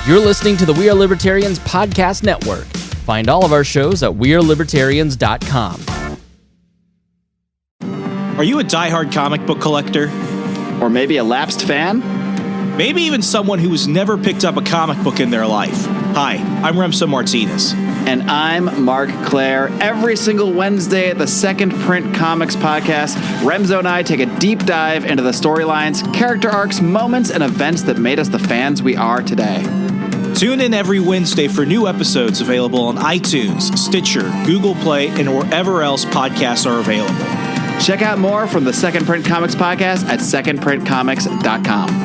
You're listening to the We Are Libertarians podcast network. Find all of our shows at wearelibertarians.com. Are you a diehard comic book collector? Or maybe a lapsed fan? Maybe even someone who has never picked up a comic book in their life. Hi, I'm Remso Martinez. And I'm Mark Claire. Every single Wednesday at the Second Print Comics podcast, Remso and I take a deep dive into the storylines, character arcs, moments, and events that made us the fans we are today. Tune in every Wednesday for new episodes available on iTunes, Stitcher, Google Play, and wherever else podcasts are available. Check out more from the Second Print Comics podcast at secondprintcomics.com.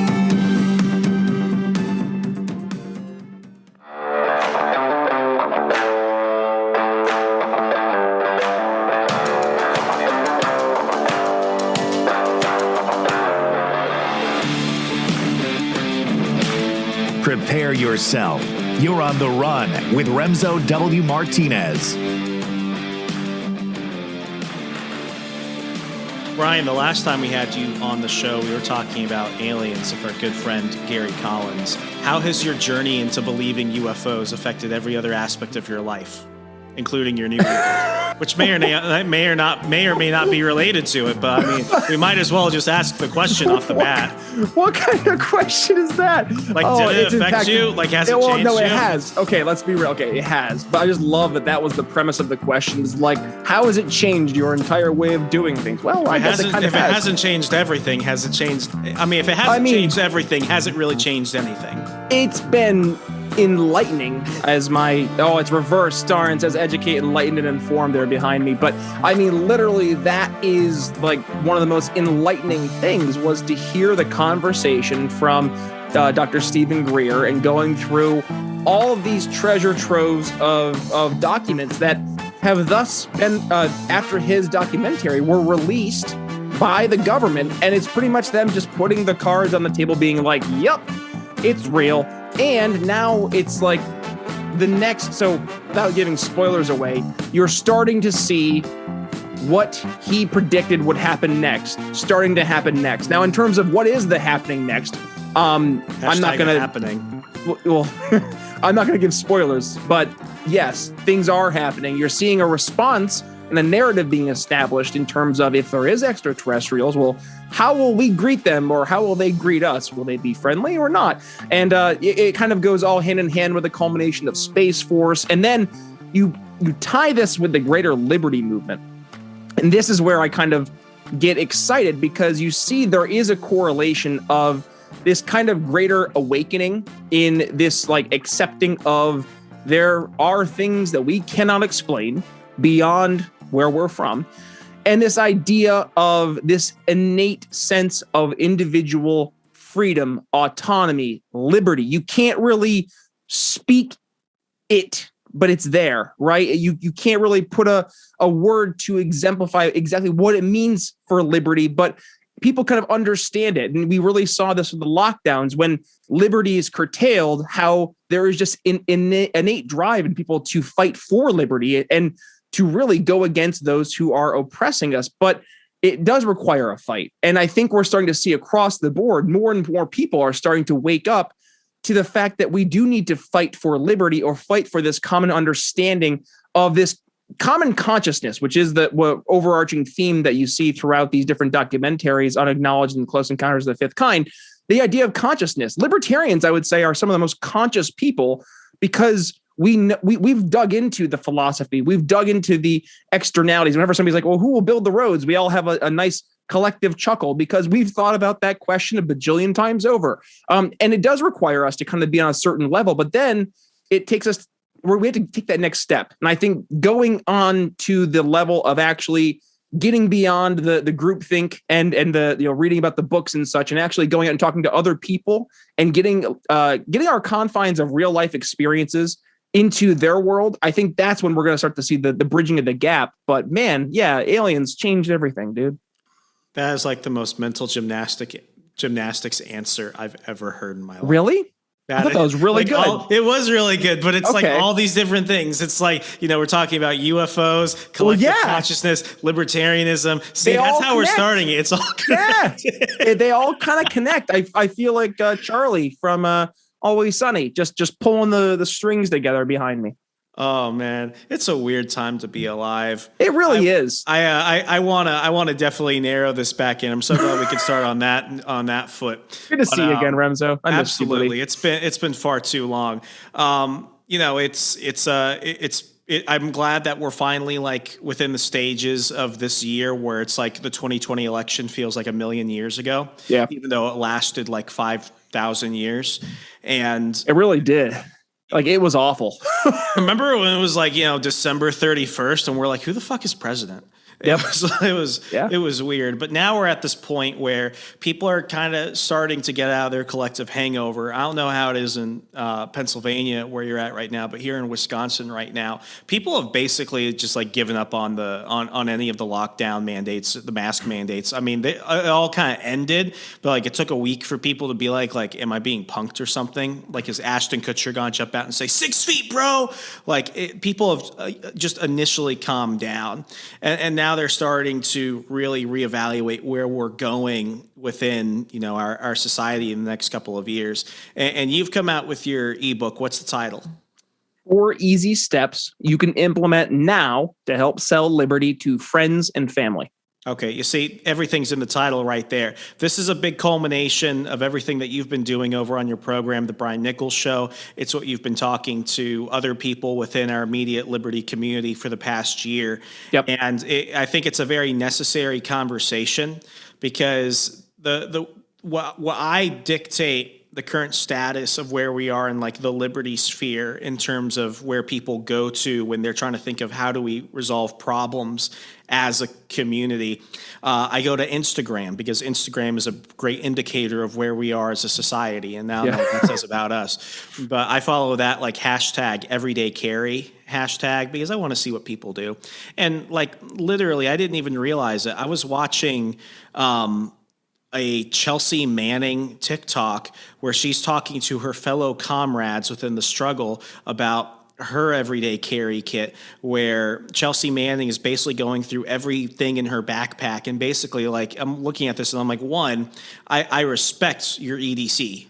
Prepare yourself. You're on the run with Remso W. Martinez. Brian, the last time we had you on the show, we were talking about aliens with our good friend Gary Collins. How has your journey into believing UFOs affected every other aspect of your life, including your new ebook, which may or may not be related to it? But I mean, we might as well just ask the question off the bat. What kind of question is that? Like, did it affect you? Like, has it changed no, you? it has. Okay, let's be real. Okay, it has. But I just love that was the premise of the question. Is like, how has it changed your entire way of doing things? Well, I guess it kind of has. If it hasn't changed everything, has it changed? I mean, if it hasn't changed everything, has it really changed anything? It's been enlightening as it's reversed. Darn, it says educate, enlightened, and informed there behind me. But I mean, literally, that is like one of the most enlightening things was to hear the conversation from Dr. Stephen Greer and going through all of these treasure troves of documents that have thus been, after his documentary, were released by the government. And it's pretty much them just putting the cards on the table being like, yep, it's real. And now it's like the next, so without giving spoilers away, you're starting to see what he predicted would happen next, starting to happen next. Now, in terms of what is the happening next, I'm not going to, well, I'm not going to give spoilers, but yes, things are happening. You're seeing a response and a narrative being established in terms of if there is extraterrestrials, well, how will we greet them or how will they greet us? Will they be friendly or not? And it kind of goes all hand in hand with the culmination of Space Force. And then you tie this with the greater liberty movement. And this is where I kind of get excited because you see there is a correlation of this kind of greater awakening in this like accepting of there are things that we cannot explain beyond where we're from. And this idea of this innate sense of individual freedom, autonomy, liberty. You can't really speak it, but it's there, right? You can't really put a word to exemplify exactly what it means for liberty, but people kind of understand it. And we really saw this with the lockdowns when liberty is curtailed, how there is just an innate drive in people to fight for liberty and to really go against those who are oppressing us. But it does require a fight. And I think we're starting to see across the board, more and more people are starting to wake up to the fact that we do need to fight for liberty or fight for this common understanding of this common consciousness, which is the overarching theme that you see throughout these different documentaries, Unacknowledged and Close Encounters of the Fifth Kind. The idea of consciousness. Libertarians, I would say, are some of the most conscious people because we've dug into the philosophy. We've dug into the externalities. Whenever somebody's like, well, who will build the roads? We all have a nice collective chuckle because we've thought about that question a bajillion times over. And it does require us to kind of be on a certain level, but then it takes us where we have to take that next step. And I think going on to the level of actually getting beyond the groupthink and the reading about the books and such, and actually going out and talking to other people and getting our confines of real life experiences into their world, I think that's when we're going to start to see the bridging of the gap. But man, yeah, aliens changed everything, dude. That is like the most mental gymnastics answer I've ever heard in my life. Really? I thought that was really good. It was really good, but it's like all these different things. It's like, we're talking about UFOs, collective consciousness, libertarianism. See, that's how we're starting it. It's all connected. Yeah, they all kind of connect. I feel like Charlie from Always Sunny, just pulling the strings together behind me. Oh man, it's a weird time to be alive. It really is. I wanna definitely narrow this back in. I'm so glad we could start on that foot. Good to see you again, Remso. I miss you, buddy. Absolutely, it's been far too long. I'm glad that we're finally like within the stages of this year where it's like the 2020 election feels like a million years ago. Yeah, even though it lasted like 5,000 years, and it really did. Like, it was awful. Remember when it was like, December 31st and we're like, who the fuck is president? Yep. It was weird. But now we're at this point where people are kind of starting to get out of their collective hangover. I don't know how it is in Pennsylvania where you're at right now, but here in Wisconsin right now, people have basically just like given up on on any of the lockdown mandates, the mask mandates. I mean, it all kind of ended, but like it took a week for people to be like, am I being punked or something? Like, is Ashton Kutcher going to jump out and say 6 feet, bro? Like, people have just initially calmed down, and now they're starting to really reevaluate where we're going within, our society in the next couple of years. And you've come out with your ebook. What's the title? 4 easy steps you can implement now to help sell liberty to friends and family. Okay, you see, everything's in the title right there. This is a big culmination of everything that you've been doing over on your program, The Brian Nichols Show. It's what you've been talking to other people within our immediate liberty community for the past year. Yep. And I think it's a very necessary conversation because what I dictate the current status of where we are in like the liberty sphere in terms of where people go to when they're trying to think of how do we resolve problems as a community. I go to Instagram because Instagram is a great indicator of where we are as a society. And now I know what that says about us. But I follow that like hashtag everyday carry hashtag because I want to see what people do. And like literally, I didn't even realize it. I was watching a Chelsea Manning TikTok where she's talking to her fellow comrades within the struggle about her everyday carry kit, where Chelsea Manning is basically going through everything in her backpack. And basically, like, I'm looking at this and I'm like, one, I respect your EDC.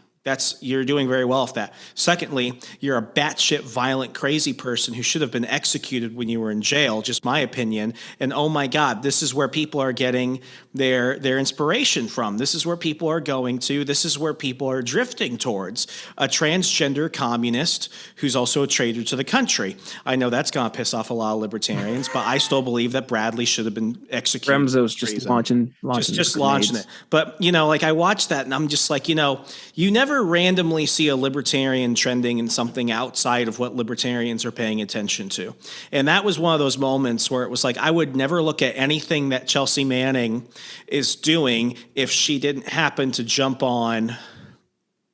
You're doing very well with that. Secondly, you're a batshit violent, crazy person who should have been executed when you were in jail, just my opinion. And oh my God, this is where people are getting their inspiration from. This is where people are going to. This is where people are drifting towards. A transgender communist who's also a traitor to the country. I know that's going to piss off a lot of libertarians, but I still believe that Bradley should have been executed. Remso's just launching it. But, like I watched that and I'm just like, you never randomly see a libertarian trending in something outside of what libertarians are paying attention to. And that was one of those moments where it was like, I would never look at anything that Chelsea Manning is doing if she didn't happen to jump on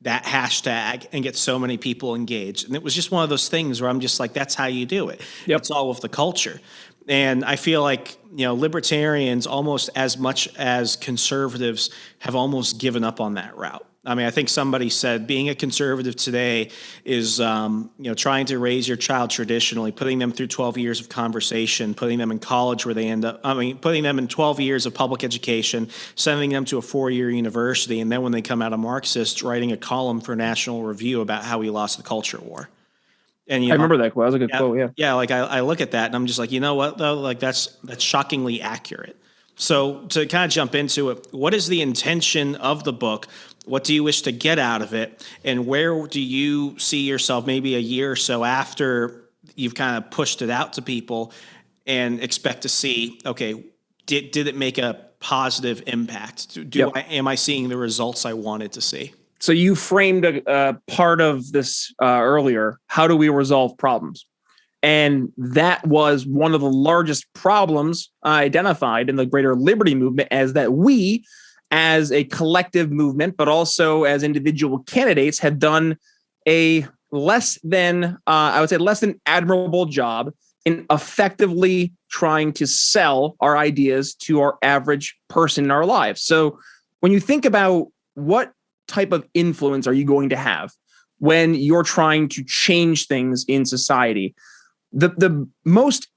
that hashtag and get so many people engaged. And it was just one of those things where I'm just like, that's how you do it. Yep. It's all with the culture. And I feel like, libertarians almost as much as conservatives have almost given up on that route. I mean, I think somebody said being a conservative today is, trying to raise your child traditionally, putting them through 12 years of conversation, putting them in college where they putting them in 12 years of public education, sending them to a 4-year university, and then when they come out of Marxist, writing a column for National Review about how we lost the culture war. And I remember that quote. That was a good quote, yeah. Yeah, like I look at that and I'm just like, you know what, though? Like that's shockingly accurate. So to kind of jump into it, what is the intention of the book? What do you wish to get out of it? And where do you see yourself maybe a year or so after you've kind of pushed it out to people and expect to see, okay, did it make a positive impact? Am I seeing the results I wanted to see? So you framed a part of this earlier. How do we resolve problems? And that was one of the largest problems identified in the greater liberty movement, as that we, as a collective movement, but also as individual candidates, have done a less than admirable job in effectively trying to sell our ideas to our average person in our lives. So when you think about what type of influence are you going to have when you're trying to change things in society, the most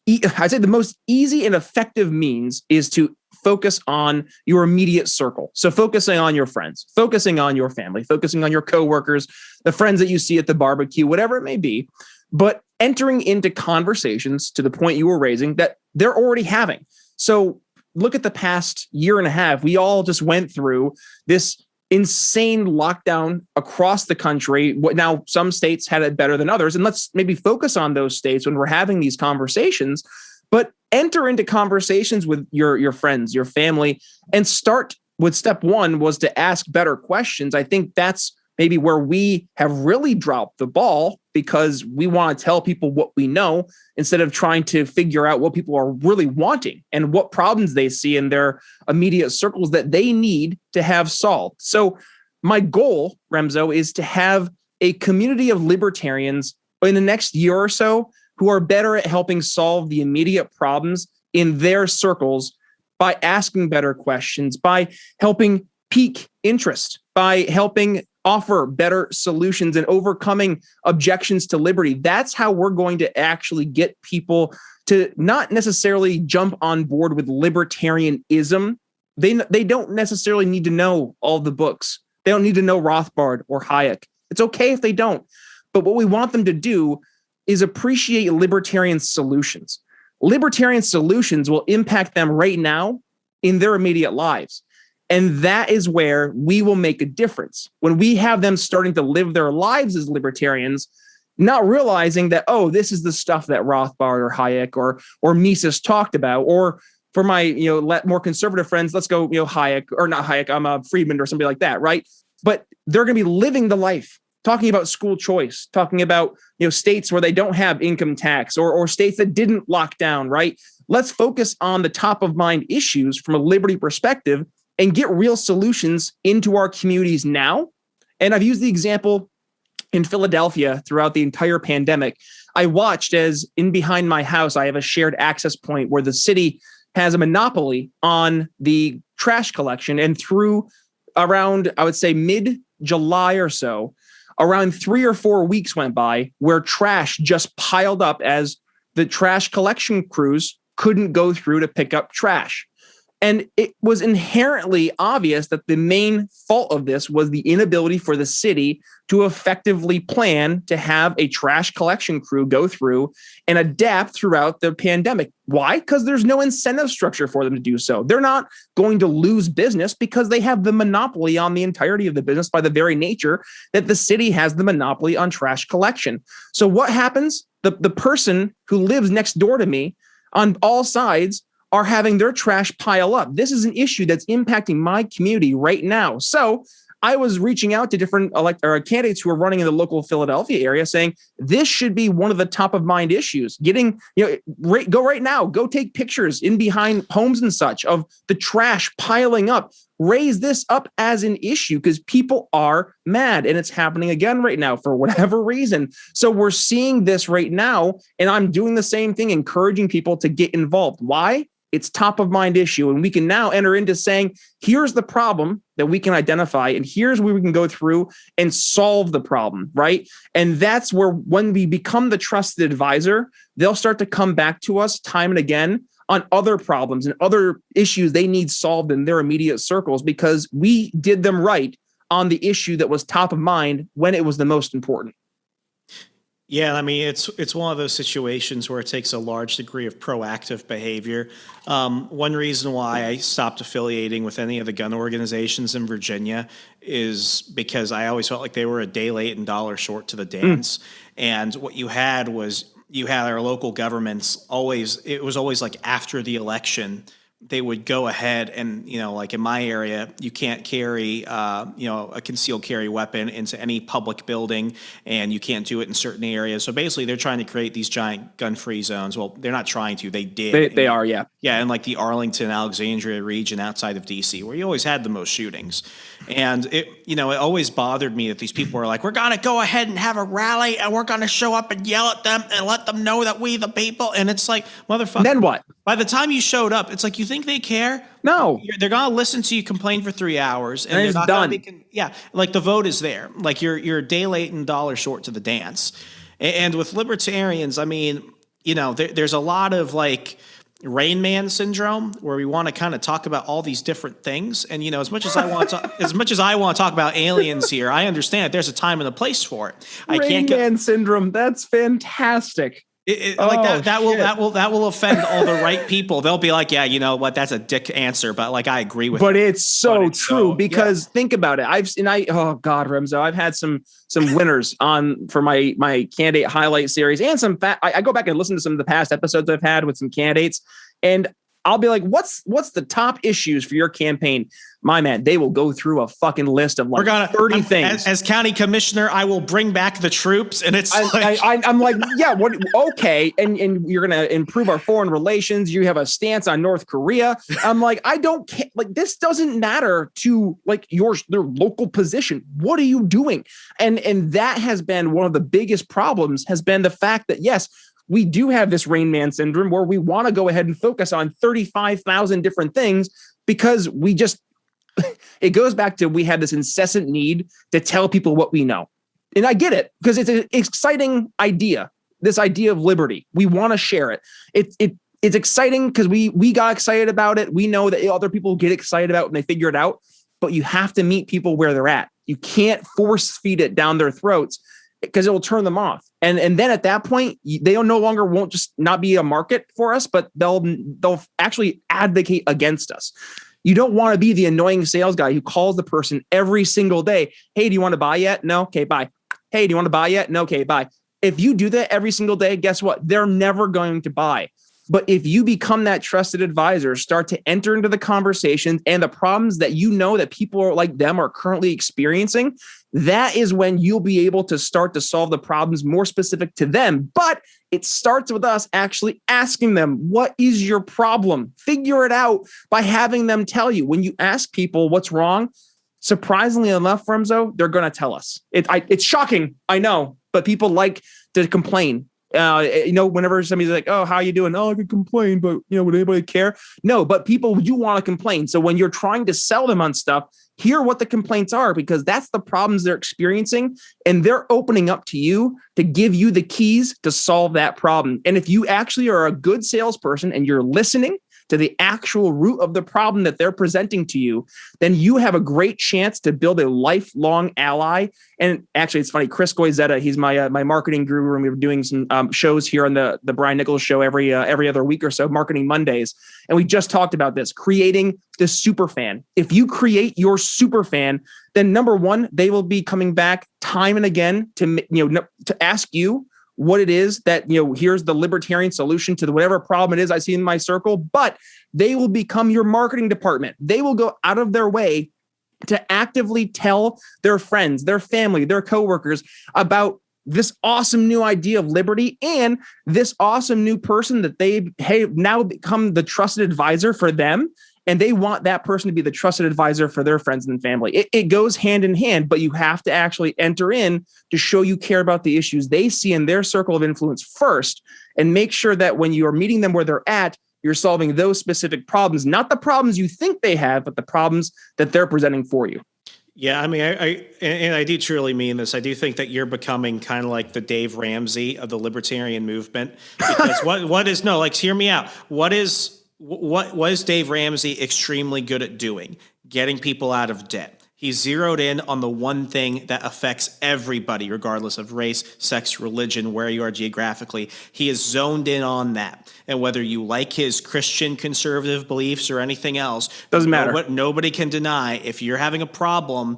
easy and effective means is to focus on your immediate circle. So focusing on your friends, focusing on your family, focusing on your coworkers, the friends that you see at the barbecue, whatever it may be, but entering into conversations to the point you were raising that they're already having. So look at the past year and a half. We all just went through this insane lockdown across the country. Now, some states had it better than others, and let's maybe focus on those states when we're having these conversations, but enter into conversations with your friends, your family, and start with step one was to ask better questions. I think that's maybe where we have really dropped the ball because we want to tell people what we know instead of trying to figure out what people are really wanting and what problems they see in their immediate circles that they need to have solved. So my goal, Remso, is to have a community of libertarians in the next year or so who are better at helping solve the immediate problems in their circles by asking better questions, by helping pique interest, by helping offer better solutions and overcoming objections to liberty. That's how we're going to actually get people to not necessarily jump on board with libertarianism. They don't necessarily need to know all the books. They don't need to know Rothbard or Hayek. It's okay if they don't. But what we want them to do is appreciate libertarian solutions. Libertarian solutions will impact them right now in their immediate lives. And that is where we will make a difference. When we have them starting to live their lives as libertarians, not realizing that, oh, this is the stuff that Rothbard or Hayek or Mises talked about. Or for my more conservative friends, let's go Hayek, or not Hayek, I'm Friedman or somebody like that, right? But they're going to be living the life, talking about school choice, talking about states where they don't have income tax or states that didn't lock down, right? Let's focus on the top of mind issues from a liberty perspective and get real solutions into our communities now. And I've used the example in Philadelphia throughout the entire pandemic. I watched as in behind my house, I have a shared access point where the city has a monopoly on the trash collection. And through around, I would say mid-July or so, around 3 or 4 weeks went by where trash just piled up as the trash collection crews couldn't go through to pick up trash. And it was inherently obvious that the main fault of this was the inability for the city to effectively plan to have a trash collection crew go through and adapt throughout the pandemic. Why? Because there's no incentive structure for them to do so. They're not going to lose business because they have the monopoly on the entirety of the business by the very nature that the city has the monopoly on trash collection. So what happens? The person who lives next door to me on all sides are having their trash pile up. This is an issue that's impacting my community right now. So I was reaching out to different candidates who are running in the local Philadelphia area saying, this should be one of the top of mind issues. Go right now, go take pictures in behind homes and such of the trash piling up. Raise this up as an issue because people are mad and it's happening again right now for whatever reason. So we're seeing this right now and I'm doing the same thing, encouraging people to get involved. Why? It's top of mind issue. And we can now enter into saying, here's the problem that we can identify and here's where we can go through and solve the problem, right? And that's where when we become the trusted advisor, they'll start to come back to us time and again on other problems and other issues they need solved in their immediate circles because we did them right on the issue that was top of mind when it was the most important. Yeah, I mean, it's one of those situations where it takes a large degree of proactive behavior. One reason why I stopped affiliating with any of the gun organizations in Virginia is because I always felt like they were a day late and dollar short to the dance. And what you had our local governments it was always like after the election, they would go ahead and, like in my area, you can't carry, a concealed carry weapon into any public building and you can't do it in certain areas. So basically they're trying to create these giant gun-free zones. Well, they're not trying to, they did. They are, yeah. Yeah, in like the Arlington, Alexandria region outside of DC, where you always had the most shootings. And it always bothered me that these people were like, we're going to go ahead and have a rally and we're going to show up and yell at them and let them know that we the people. And it's like, motherfucker. Then what? By the time you showed up, it's like, you think they care? No. They're going to listen to you complain for 3 hours. And it's done. Like the vote is there. Like you're a day late and dollar short to the dance. And with libertarians, I mean, there's a lot of like, Rain Man syndrome, where we want to kind of talk about all these different things. And, as much as I want to talk about aliens here, I understand that there's a time and a place for it. Rain Man syndrome. That's fantastic. That will offend all the right people. They'll be like, yeah, you know what? That's a dick answer. But like, I agree with but it. It's so true because think about it. Oh God, Remso, I've had some winners on for my candidate highlight series and some I go back and listen to some of the past episodes I've had with some candidates, and I'll be like, what's the top issues for your campaign? My man, they will go through a fucking list of 30 things. As county commissioner, I will bring back the troops, and it's I'm like, yeah, what? Okay, and you're gonna improve our foreign relations. You have a stance on North Korea. I'm like, I don't care. Like, this doesn't matter to like their local position. What are you doing? And that has been one of the biggest problems. Has been the fact that yes, we do have this Rain Man syndrome where we want to go ahead and focus on 35,000 different things because we just. It goes back to we have this incessant need to tell people what we know. And I get it because it's an exciting idea, this idea of liberty. We want to share it. It's exciting because we got excited about it. We know that other people get excited about it when they figure it out, but you have to meet people where they're at. You can't force feed it down their throats because it will turn them off. And then at that point, they no longer won't just not be a market for us, but they'll actually advocate against us. You don't want to be the annoying sales guy who calls the person every single day. Hey, do you want to buy yet? No. Okay, bye. Hey, do you want to buy yet? No. Okay, bye. If you do that every single day, guess what? They're never going to buy. But if you become that trusted advisor, start to enter into the conversations and the problems that you know that people like them are currently experiencing, that is when you'll be able to start to solve the problems more specific to them. But it starts with us actually asking them, what is your problem? Figure it out by having them tell you. When you ask people what's wrong, surprisingly enough, Remso, they're going to tell us. It's shocking, I know, but people like to complain. Whenever somebody's like, oh, how you doing? Oh, I could complain, but would anybody care? No, but people do want to complain. So when you're trying to sell them on stuff, hear what the complaints are, because that's the problems they're experiencing. And they're opening up to you to give you the keys to solve that problem. And if you actually are a good salesperson and you're listening to the actual root of the problem that they're presenting to you, then you have a great chance to build a lifelong ally. And actually, it's funny, Chris Goizetta, he's my marketing guru, and we were doing some shows here on the Brian Nichols Show every other week or so, Marketing Mondays. And we just talked about this, creating the super fan. If you create your super fan, then number one, they will be coming back time and again to ask you what it is that, here's the libertarian solution to whatever problem it is I see in my circle, but they will become your marketing department. They will go out of their way to actively tell their friends, their family, their coworkers about this awesome new idea of liberty and this awesome new person that they have now become the trusted advisor for them. And they want that person to be the trusted advisor for their friends and family. It goes hand in hand, but you have to actually enter in to show you care about the issues they see in their circle of influence first, and make sure that when you are meeting them where they're at, you're solving those specific problems, not the problems you think they have, but the problems that they're presenting for you. Yeah, I mean, I do truly mean this. I do think that you're becoming kind of like the Dave Ramsey of the libertarian movement. Because hear me out. What is Dave Ramsey extremely good at doing? Getting people out of debt. He's zeroed in on the one thing that affects everybody, regardless of race, sex, religion, where you are geographically. He is zoned in on that. And whether you like his Christian conservative beliefs or anything else, doesn't matter. Nobody can deny if you're having a problem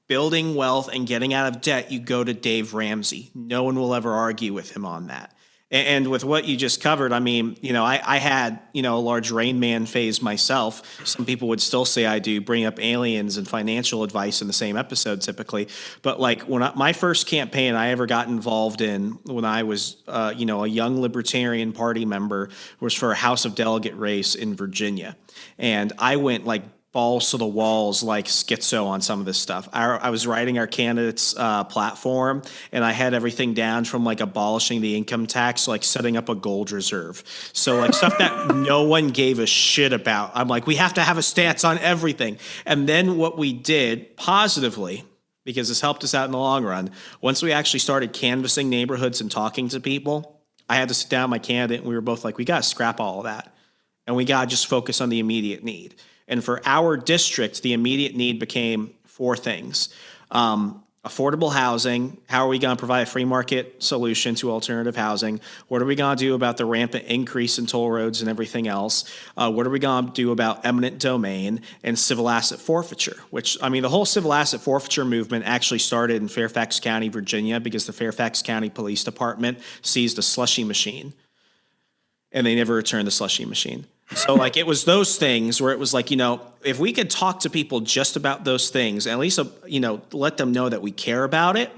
building wealth and getting out of debt, you go to Dave Ramsey. No one will ever argue with him on that. And with what you just covered, I mean, I had, a large Rain Man phase myself. Some people would still say I do, bring up aliens and financial advice in the same episode typically. But my first campaign I ever got involved in when I was, a young Libertarian Party member was for a House of Delegate race in Virginia. And I went balls to the walls like schizo on some of this stuff. I was writing our candidates platform, and I had everything down from abolishing the income tax, setting up a gold reserve. So stuff that no one gave a shit about. I'm we have to have a stance on everything. And then what we did positively, because this helped us out in the long run, once we actually started canvassing neighborhoods and talking to people, I had to sit down with my candidate, and we were both we got to scrap all of that. and we got to just focus on the immediate need. And for our district, the immediate need became 4 things. Affordable housing. How are we going to provide a free market solution to alternative housing? What are we going to do about the rampant increase in toll roads and everything else? What are we going to do about eminent domain and civil asset forfeiture? Which, I mean, the whole civil asset forfeiture movement actually started in Fairfax County, Virginia, because the Fairfax County Police Department seized a slushy machine and they never returned the slushy machine. So like it was those things where it was like, if we could talk to people just about those things, at least, let them know that we care about it,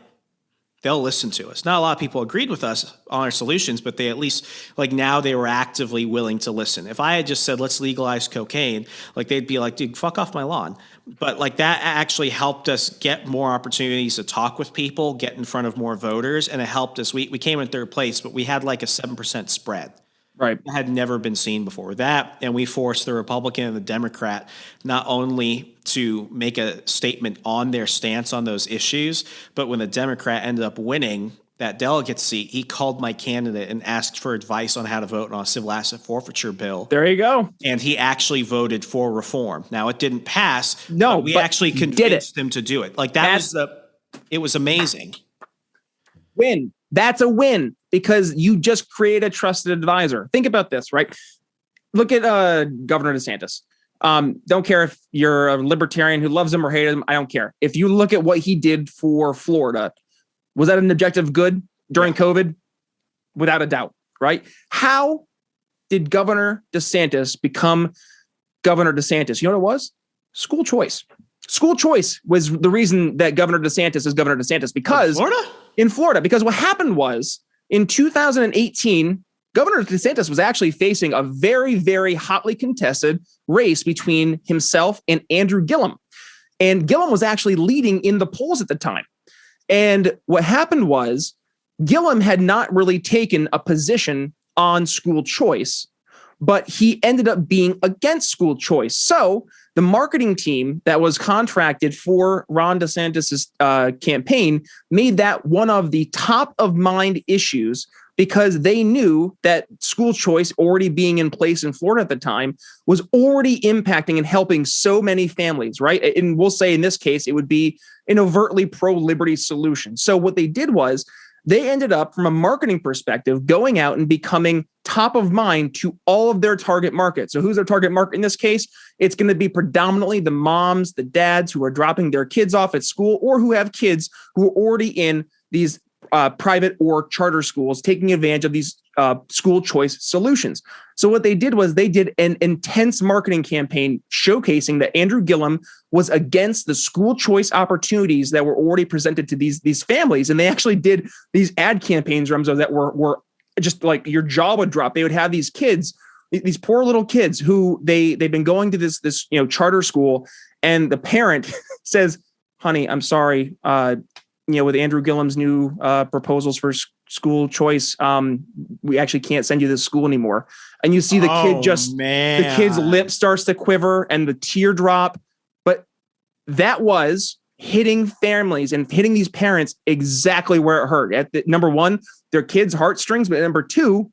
they'll listen to us. Not a lot of people agreed with us on our solutions, but they at least now they were actively willing to listen. If I had just said, let's legalize cocaine, they'd be like, dude, fuck off my lawn. But that actually helped us get more opportunities to talk with people, get in front of more voters. And it helped us. We came in 3rd place, but we had a 7% spread. Right. That had never been seen before. That, and we forced the Republican and the Democrat not only to make a statement on their stance on those issues, but when the Democrat ended up winning that delegate seat, he called my candidate and asked for advice on how to vote on a civil asset forfeiture bill. There you go. And he actually voted for reform. Now, it didn't pass. No, but we actually convinced him to do it. It was amazing. Win. That's a win because you just create a trusted advisor. Think about this, right? Look at Governor DeSantis. Don't care if you're a libertarian who loves him or hates him. I don't care. If you look at what he did for Florida, was that an objective good during COVID? Without a doubt, right? How did Governor DeSantis become Governor DeSantis? You know what it was? School choice. School choice was the reason that Governor DeSantis is Governor DeSantis because in Florida, because what happened was in 2018, Governor DeSantis was actually facing a very, very hotly contested race between himself and Andrew Gillum. And Gillum was actually leading in the polls at the time. And what happened was Gillum had not really taken a position on school choice, but he ended up being against school choice. So the marketing team that was contracted for Ron DeSantis' campaign made that one of the top of mind issues because they knew that school choice already being in place in Florida at the time was already impacting and helping so many families, right? And we'll say in this case, it would be an overtly pro-liberty solution. So what they did was they ended up, from a marketing perspective, going out and becoming top of mind to all of their target market. So who's their target market in this case? It's going to be predominantly the moms, the dads who are dropping their kids off at school or who have kids who are already in these private or charter schools taking advantage of these school choice solutions. So what they did was they did an intense marketing campaign showcasing that Andrew Gillum was against the school choice opportunities that were already presented to these families. And they actually did these ad campaigns, Remso, that were just like your jaw would drop. They would have these kids, these poor little kids who they've been going to this charter school, and the parent says, honey, I'm sorry, with Andrew Gillum's new proposals for school choice, we actually can't send you to this school anymore. And you see the the kid's lip starts to quiver and the teardrop. But that was hitting families and hitting these parents exactly where it hurt. Number one, their kids' heartstrings, but number two,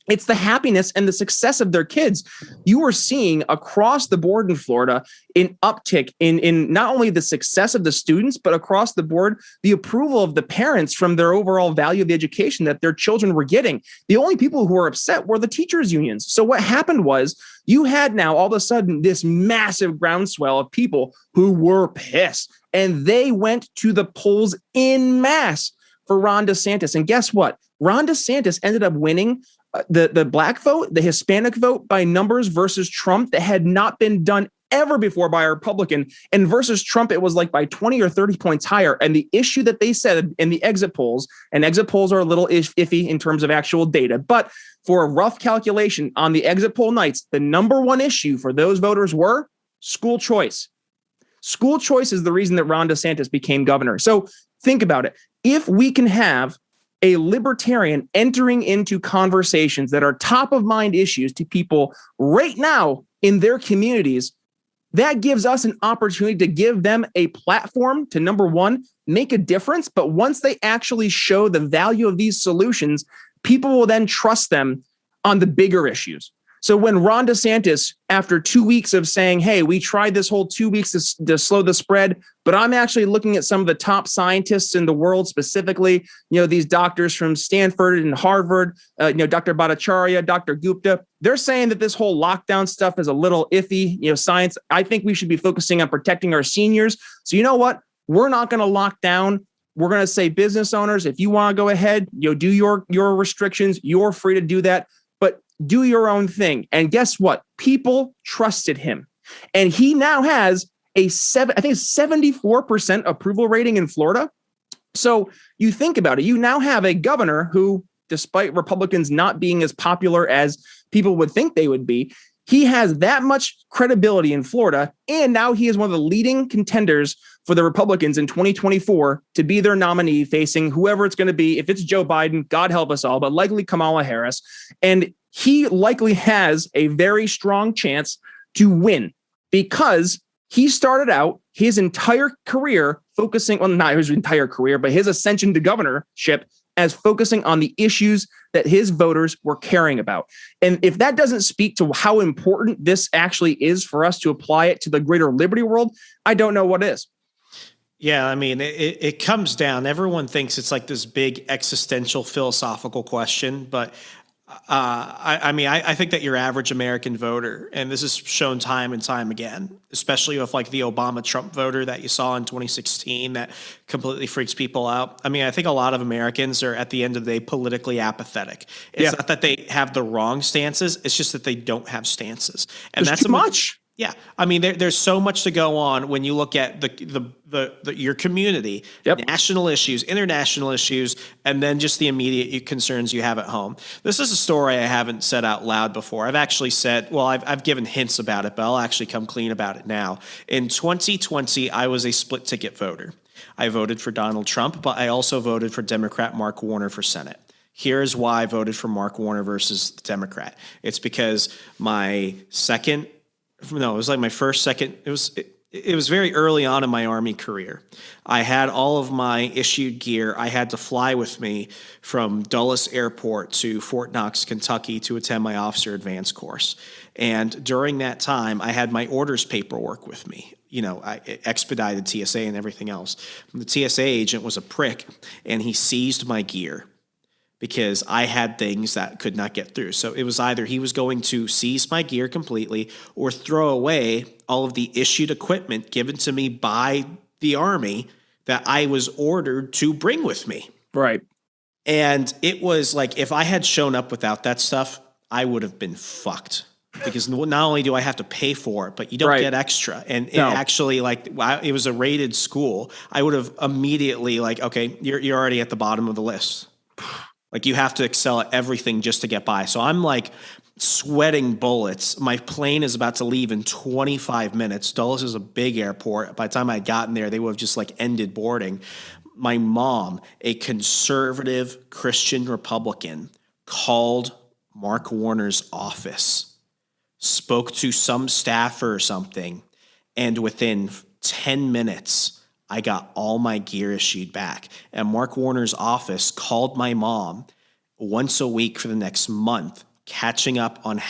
it's the happiness and the success of their kids. You are seeing across the board in Florida an uptick in not only the success of the students, but across the board, the approval of the parents from their overall value of the education that their children were getting. The only people who were upset were the teachers' unions. So what happened was you had now all of a sudden this massive groundswell of people who were pissed, and they went to the polls en masse for Ron DeSantis. And guess what? Ron DeSantis ended up winning the black vote, the Hispanic vote by numbers versus Trump that had not been done ever before by a Republican. And versus Trump, it was like by 20 or 30 points higher. And the issue that they said in the exit polls, and exit polls are a little iffy in terms of actual data, but for a rough calculation on the exit poll nights, the number one issue for those voters were school choice. School choice is the reason that Ron DeSantis became governor. So think about it. If we can have a libertarian entering into conversations that are top of mind issues to people right now in their communities, that gives us an opportunity to give them a platform to, number one, make a difference. But once they actually show the value of these solutions, people will then trust them on the bigger issues. So when Ron DeSantis, after 2 weeks of saying, hey, we tried this whole 2 weeks to slow the spread, but I'm actually looking at some of the top scientists in the world, specifically, these doctors from Stanford and Harvard, Dr. Bhattacharya, Dr. Gupta, they're saying that this whole lockdown stuff is a little iffy, science. I think we should be focusing on protecting our seniors. So you know what? We're not going to lock down. We're going to say business owners, if you want to go ahead, do your restrictions, you're free to do that. But do your own thing. And guess what? People trusted him. And he now has I think it's 74% approval rating in Florida. So you think about it. You now have a governor who, despite Republicans not being as popular as people would think they would be, he has that much credibility in Florida. And now he is one of the leading contenders for the Republicans in 2024 to be their nominee facing whoever it's going to be. If it's Joe Biden, God help us all, but likely Kamala Harris. And he likely has a very strong chance to win because he started out his entire career focusing on, not his entire career, but his ascension to governorship as focusing on the issues that his voters were caring about. And if that doesn't speak to how important this actually is for us to apply it to the greater liberty world, I don't know what is. Yeah, I mean, it comes down. Everyone thinks it's like this big existential philosophical question, but I think that your average American voter, and this is shown time and time again, especially with like the Obama-Trump voter that you saw in 2016 that completely freaks people out. I mean, I think a lot of Americans are at the end of the day politically apathetic. It's not that they have the wrong stances, it's just that they don't have stances. And There's that's too much. Yeah, I mean, there's so much to go on when you look at your community, national issues, international issues, and then just the immediate concerns you have at home. This is a story I haven't said out loud before. I've actually said, well, I've given hints about it, but I'll actually come clean about it now. In 2020, I was a split ticket voter. I voted for Donald Trump, but I also voted for Democrat Mark Warner for Senate. Here's why I voted for Mark Warner versus the Democrat. It's because it was like my first second. It was very early on in my Army career. I had all of my issued gear. I had to fly with me from Dulles Airport to Fort Knox, Kentucky to attend my officer advance course. And during that time, I had my orders paperwork with me. I expedited TSA and everything else. The TSA agent was a prick, and he seized my gear because I had things that could not get through. So it was either he was going to seize my gear completely or throw away all of the issued equipment given to me by the Army that I was ordered to bring with me. Right. And it was like, if I had shown up without that stuff, I would have been fucked. Because not only do I have to pay for it, but you don't get extra. And it actually, it was a rated school. I would have immediately okay, you're already at the bottom of the list. Like, you have to excel at everything just to get by. So I'm sweating bullets. My plane is about to leave in 25 minutes. Dulles is a big airport. By the time I had gotten there, they would have just ended boarding. My mom, a conservative Christian Republican, called Mark Warner's office, spoke to some staffer or something, and within 10 minutes, I got all my gear issued back. And Mark Warner's office called my mom once a week for the next month, catching up on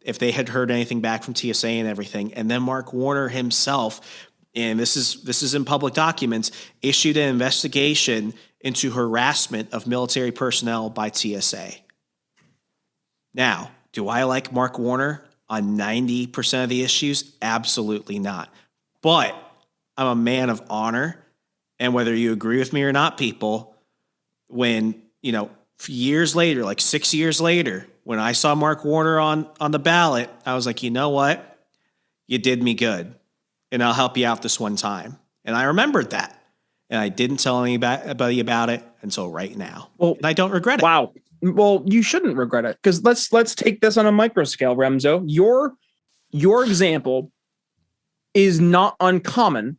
if they had heard anything back from TSA and everything. And then Mark Warner himself, and this is in public documents, issued an investigation into harassment of military personnel by TSA. Now, do I like Mark Warner on 90% of the issues? Absolutely not. But I'm a man of honor, and whether you agree with me or not, people, when, years later, 6 years later, when I saw Mark Warner on the ballot, I was like, you know what? You did me good, and I'll help you out this one time. And I remembered that, and I didn't tell anybody about it until right now. Well, and I don't regret it. Wow. Well, you shouldn't regret it, because let's take this on a micro scale, Remso. Your example is not uncommon.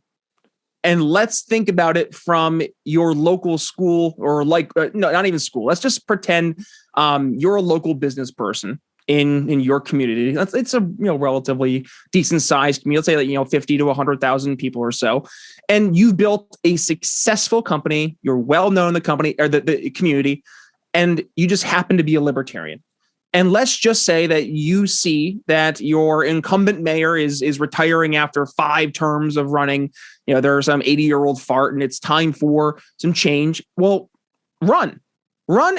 And let's think about it from your local school, or no, not even school. Let's just pretend you're a local business person in your community. It's a relatively decent sized community. Let's say 50 to 100,000 people or so, and you've built a successful company. You're well known in the company or the community, and you just happen to be a libertarian. And let's just say that you see that your incumbent mayor is retiring after 5 terms of running. There's some 80-year-old fart and it's time for some change. Well, run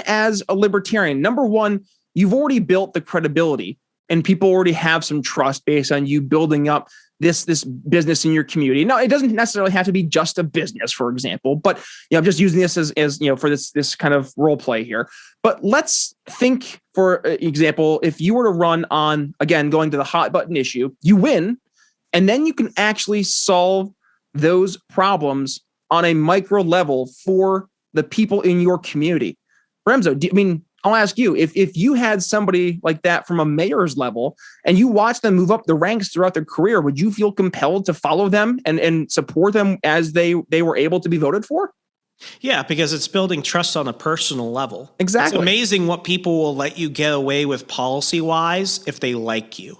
as a libertarian. Number one, you've already built the credibility and people already have some trust based on you building up this business in your community. Now, it doesn't necessarily have to be just a business, for example, but I'm just using this as for this kind of role play here. But let's think, for example, if you were to run on, again, going to the hot button issue, you win, and then you can actually solve those problems on a micro level for the people in your community. Remso, I'll ask you, if you had somebody like that from a mayor's level and you watch them move up the ranks throughout their career, would you feel compelled to follow them and support them as they were able to be voted for? Yeah, because it's building trust on a personal level. Exactly. It's amazing what people will let you get away with policy-wise if they like you.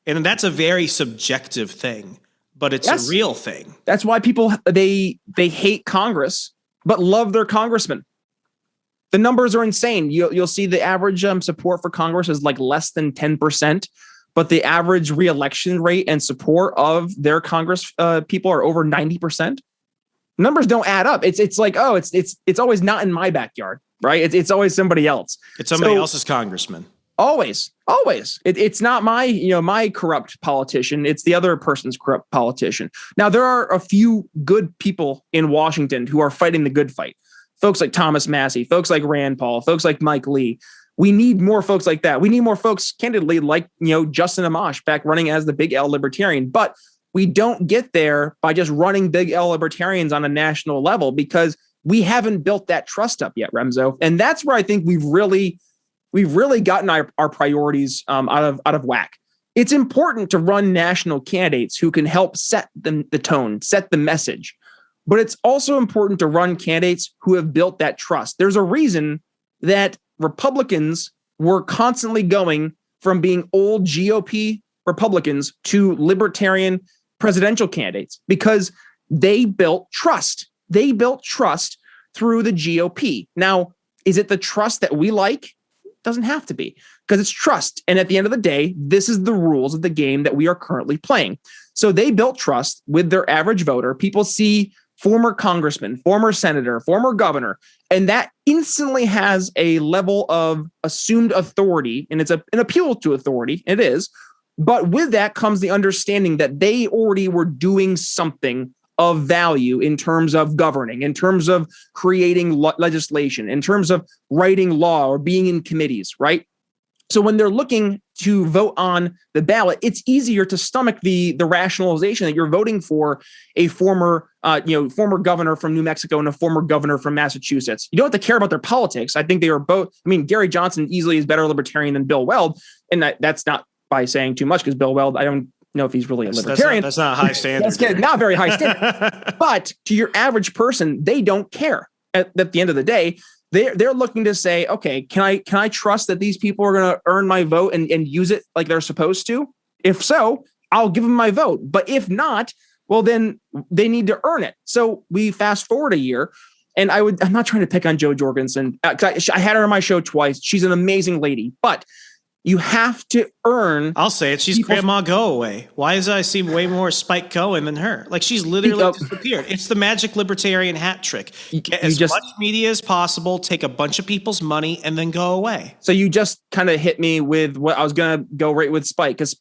And that's a very subjective thing, but it's a real thing. That's why people, they hate Congress, but love their congressman. The numbers are insane. You'll see the average support for Congress is like less than 10%, but the average reelection rate and support of their Congress people are over 90%. Numbers don't add up. It's like, oh, it's always not in my backyard, right? It's always somebody else. It's somebody else's congressman. Always. It's not my corrupt politician. It's the other person's corrupt politician. Now, there are a few good people in Washington who are fighting the good fight. Folks like Thomas Massie, folks like Rand Paul, folks like Mike Lee. We need more folks like that. We need more folks, candidly, like Justin Amash back running as the Big L Libertarian. But we don't get there by just running Big L Libertarians on a national level because we haven't built that trust up yet, Remso. And that's where I think we've really gotten our priorities out of whack. It's important to run national candidates who can help set the tone, set the message. But it's also important to run candidates who have built that trust. There's a reason that Republicans were constantly going from being old GOP Republicans to libertarian presidential candidates because they built trust. They built trust through the GOP. Now, is it the trust that we like? It doesn't have to be because it's trust. And at the end of the day, this is the rules of the game that we are currently playing. So they built trust with their average voter. People see former congressman, former senator, former governor, and that instantly has a level of assumed authority, and it's an appeal to authority. It is. But with that comes the understanding that they already were doing something of value in terms of governing, in terms of creating legislation, in terms of writing law or being in committees, right? So when they're looking to vote on the ballot, it's easier to stomach the rationalization that you're voting for a former governor from New Mexico and a former governor from Massachusetts. You don't have to care about their politics. I think they are both. Gary Johnson easily is better libertarian than Bill Weld, and that's not by saying too much because Bill Weld, I don't know if he's really a libertarian. That's not a high standard. That's not very high standard. But to your average person, they don't care. At the end of the day, they're looking to say, okay, can I trust that these people are going to earn my vote and use it like they're supposed to? If so, I'll give them my vote. But if not, well, then they need to earn it. So we fast forward a year, and I'm not trying to pick on Jo Jorgensen. I had her on my show twice. She's an amazing lady, but you have to earn. I'll say it. She's Grandma Go Away. Why does I see way more Spike Cohen than her? Like she's literally disappeared. It's the magic libertarian hat trick. Get as much media as possible, take a bunch of people's money, and then go away. So you just kind of hit me with what I was going to go right with Spike, because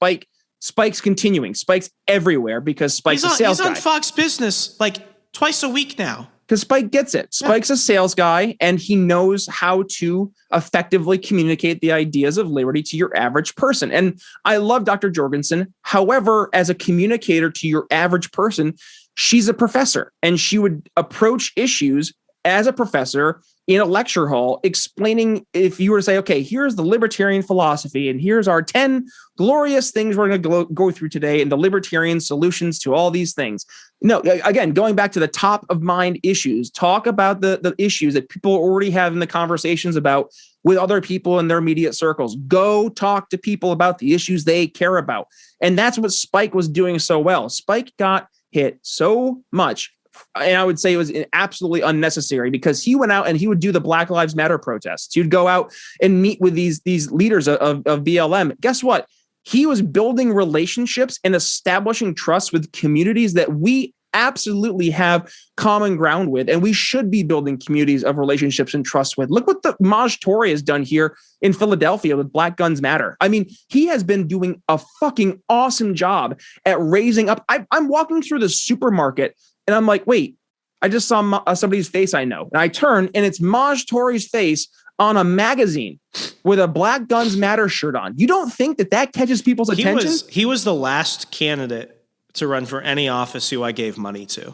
Spike's continuing. Spike's everywhere because Spike's a sales guy. He's on Fox Business like twice a week now. Because Spike gets it. Spike's a sales guy, and he knows how to effectively communicate the ideas of liberty to your average person. And I love Dr. Jorgensen. However, as a communicator to your average person, she's a professor, and she would approach issues as a professor in a lecture hall, explaining, if you were to say, okay, here's the libertarian philosophy, and here's our 10 glorious things we're going to go through today, and the libertarian solutions to all these things. No, again, going back to the top of mind issues, talk about the issues that people are already having the conversations about with other people in their immediate circles. Go talk to people about the issues they care about. And that's what Spike was doing so well. Spike got hit so much and I would say it was absolutely unnecessary, because he went out and he would do the Black Lives Matter protests. He would go out and meet with these leaders of BLM. Guess what? He was building relationships and establishing trust with communities that we absolutely have common ground with, and we should be building communities of relationships and trust with. Look what the Maj Toure has done here in Philadelphia with Black Guns Matter. I mean, he has been doing a fucking awesome job at raising up. I'm walking through the supermarket and I'm like, wait, I just saw somebody's face I know. And I turn and it's Maj Toure's face on a magazine with a Black Guns Matter shirt on. You don't think that catches people's attention? He was the last candidate to run for any office who I gave money to.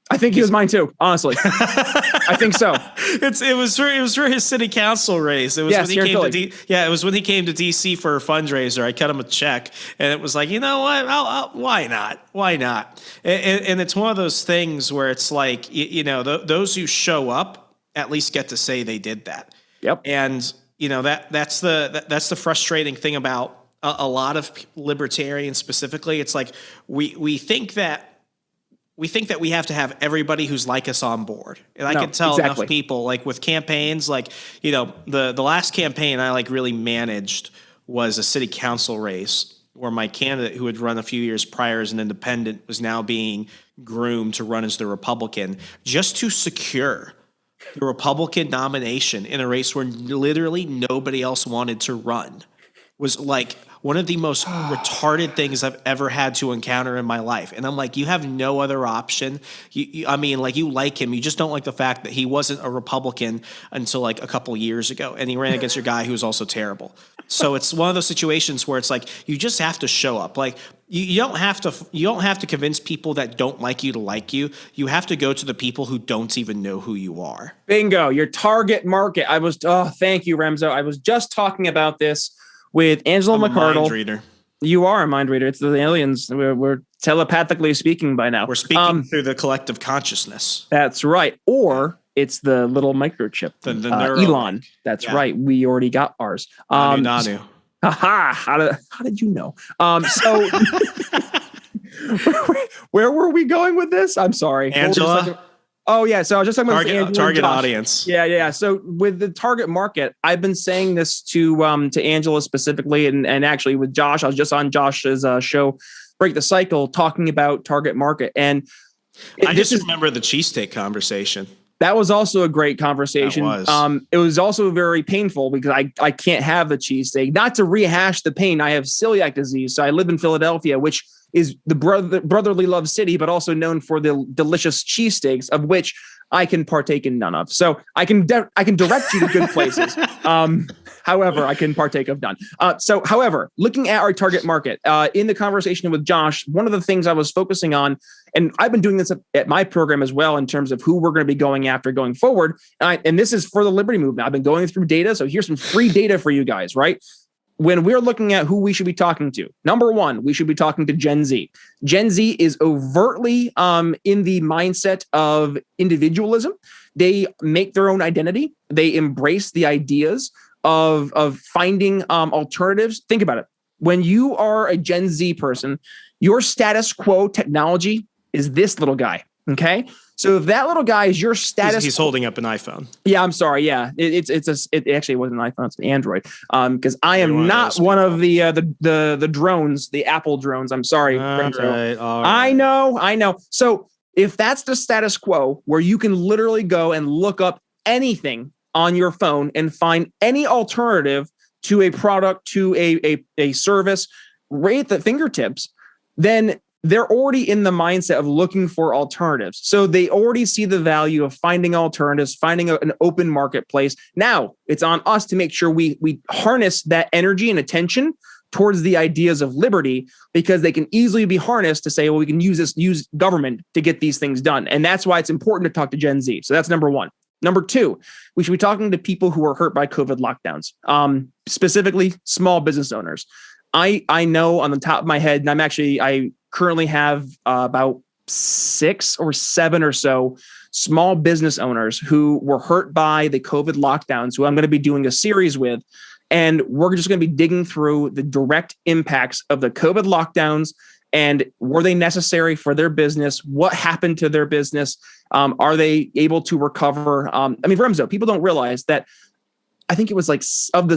I think he was mine too, honestly. I think so. It was for his city council race. It was when he came to it was when he came to DC for a fundraiser. I cut him a check, and it was like, you know what? Why not? Why not? And it's one of those things where it's like, those who show up at least get to say they did that. Yep. And that's the frustrating thing about a lot of libertarians specifically. It's like we think that we have to have everybody who's like us on board. And I can tell enough people, like with campaigns, like, the last campaign I really managed was a city council race where my candidate, who had run a few years prior as an independent, was now being groomed to run as the Republican, just to secure the Republican nomination in a race where literally nobody else wanted to run. Was like one of the most retarded things I've ever had to encounter in my life. And I'm like, you have no other option. You like him. You just don't like the fact that he wasn't a Republican until like a couple years ago. And he ran against your guy who was also terrible. So it's one of those situations where it's like, you just have to show up. Like you don't have to convince people that don't like you to like you. You have to go to the people who don't even know who you are. Bingo. Your target market. Thank you, Remso. I was just talking about this with Angela McArdle. Mind reader. You are a mind reader. It's the aliens. We're telepathically speaking by now. We're speaking through the collective consciousness. That's right. Or it's the little microchip. The Elon. That's right. We already got ours. Nanu. How did you know? So where were we going with this? I'm sorry. Angela. Oh, yeah. So I was just talking about target audience. Yeah. So with the target market, I've been saying this to Angela specifically, and actually with Josh. I was just on Josh's show, Break the Cycle, talking about target market. And I just remember the cheesesteak conversation. That was also a great conversation. It was also very painful because I can't have the cheesesteak. Not to rehash the pain, I have celiac disease. So I live in Philadelphia, which is the brotherly love city, but also known for the delicious cheesesteaks, of which I can partake in none of. So I can direct you to good places. However, I can partake of none. However, looking at our target market, in the conversation with Josh, one of the things I was focusing on, and I've been doing this at my program as well in terms of who we're going to be going after going forward. And this is for the Liberty Movement. I've been going through data. So here's some free data for you guys, right? When we're looking at who we should be talking to, number one, we should be talking to Gen Z. Gen Z is overtly in the mindset of individualism. They make their own identity. They embrace the ideas of finding alternatives. Think about it. When you are a Gen Z person, your status quo technology is this little guy. Okay. So if that little guy is your status, he's holding up an iPhone. Yeah, I'm sorry. Yeah, it actually wasn't an iPhone; it's an Android. Because I am not one of the drones, the Apple drones. I'm sorry. All right. I know. So if that's the status quo, where you can literally go and look up anything on your phone and find any alternative to a product, to a service, right at the fingertips, then they're already in the mindset of looking for alternatives. So they already see the value of finding alternatives, finding an open marketplace. Now it's on us to make sure we harness that energy and attention towards the ideas of liberty, because they can easily be harnessed to say, well, we can use government to get these things done. And that's why it's important to talk to Gen Z. So that's number one. Number two, we should be talking to people who are hurt by COVID lockdowns, specifically small business owners. I know on the top of my head, and I currently have about 6 or 7 or so small business owners who were hurt by the COVID lockdowns, who I'm going to be doing a series with. And we're just going to be digging through the direct impacts of the COVID lockdowns And were they necessary for their business? What happened to their business? Are they able to recover? Remso, people don't realize that I think it was like of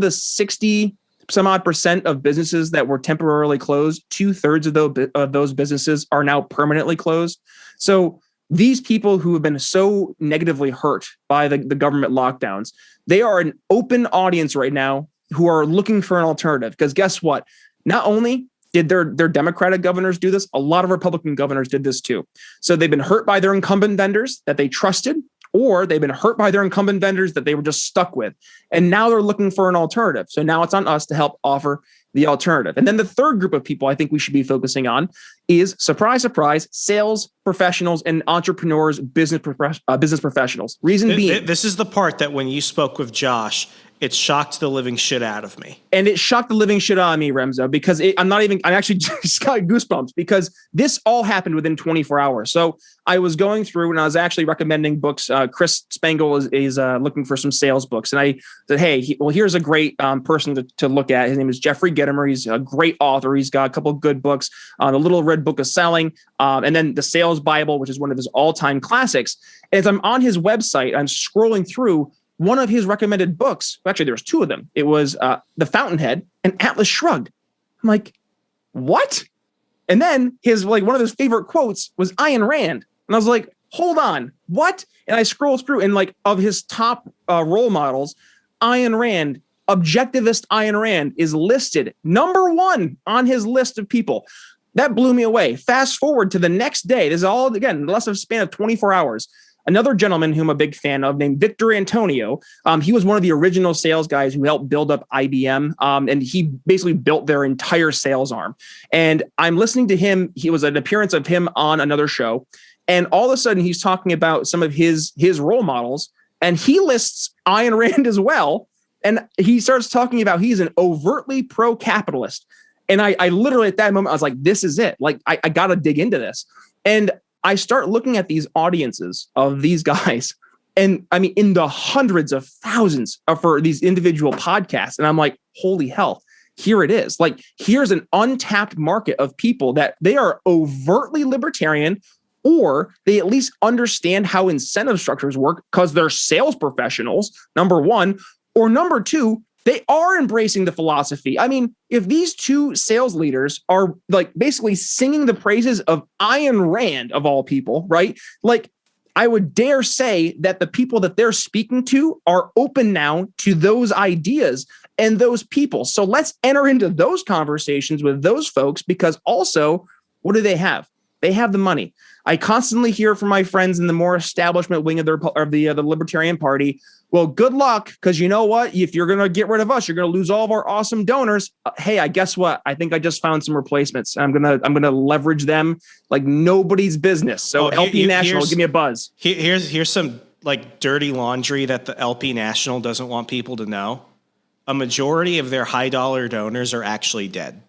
the 60 some odd percent of businesses that were temporarily closed, 2/3 of those businesses are now permanently closed. So these people who have been so negatively hurt by the government lockdowns, they are an open audience right now who are looking for an alternative. Because guess what? Not only did their Democratic governors do this, a lot of Republican governors did this too. So they've been hurt by their incumbent vendors that they trusted, or they've been hurt by their incumbent vendors that they were just stuck with. And now they're looking for an alternative. So now it's on us to help offer the alternative. And then the third group of people I think we should be focusing on is, surprise, surprise, sales professionals and entrepreneurs, business professionals. Reason being, this is the part that when you spoke with Josh, it shocked the living shit out of me. And it shocked the living shit out of me, Remso, because I actually just got goosebumps because this all happened within 24 hours. So I was going through and I was actually recommending books. Chris Spangle is looking for some sales books. And I said, hey, here's a great person to look at. His name is Jeffrey Gitomer. He's a great author. He's got a couple of good books, The Little Red Book of Selling, and then The Sales Bible, which is one of his all-time classics. And as I'm on his website, I'm scrolling through one of his recommended books. Actually, there was two of them. It was The Fountainhead and Atlas Shrugged. I'm like, what? And then one of his favorite quotes was Ayn Rand. And I was like, hold on, what? And I scrolled through and of his top role models, Ayn Rand, objectivist Ayn Rand is listed number 1 on his list of people. That blew me away. Fast forward to the next day. This is all, again, less of a span of 24 hours. Another gentleman whom I'm a big fan of named Victor Antonio. He was one of the original sales guys who helped build up IBM. And he basically built their entire sales arm. And I'm listening to him. He was an appearance of him on another show. And all of a sudden he's talking about some of his role models. And he lists Ayn Rand as well. And he starts talking about he's an overtly pro-capitalist. And I literally at that moment, I was like, this is it. Like, I got to dig into this. And I start looking at these audiences of these guys, and I mean, in the hundreds of thousands for these individual podcasts. And I'm like, holy hell, here it is. Like, here's an untapped market of people that they are overtly libertarian, or they at least understand how incentive structures work because they're sales professionals, number one, or number two, they are embracing the philosophy. I mean, if these two sales leaders are basically singing the praises of Ayn Rand of all people, right? Like, I would dare say that the people that they're speaking to are open now to those ideas and those people. So let's enter into those conversations with those folks, because also, what do they have? They have the money. I constantly hear from my friends in the more establishment wing of the Libertarian Party, well, good luck, because you know what? If you're going to get rid of us, you're going to lose all of our awesome donors. Hey, I guess what? I think I just found some replacements. I'm gonna leverage them like nobody's business. So LP National, give me a buzz. Here's some dirty laundry that the LP National doesn't want people to know. A majority of their high dollar donors are actually dead.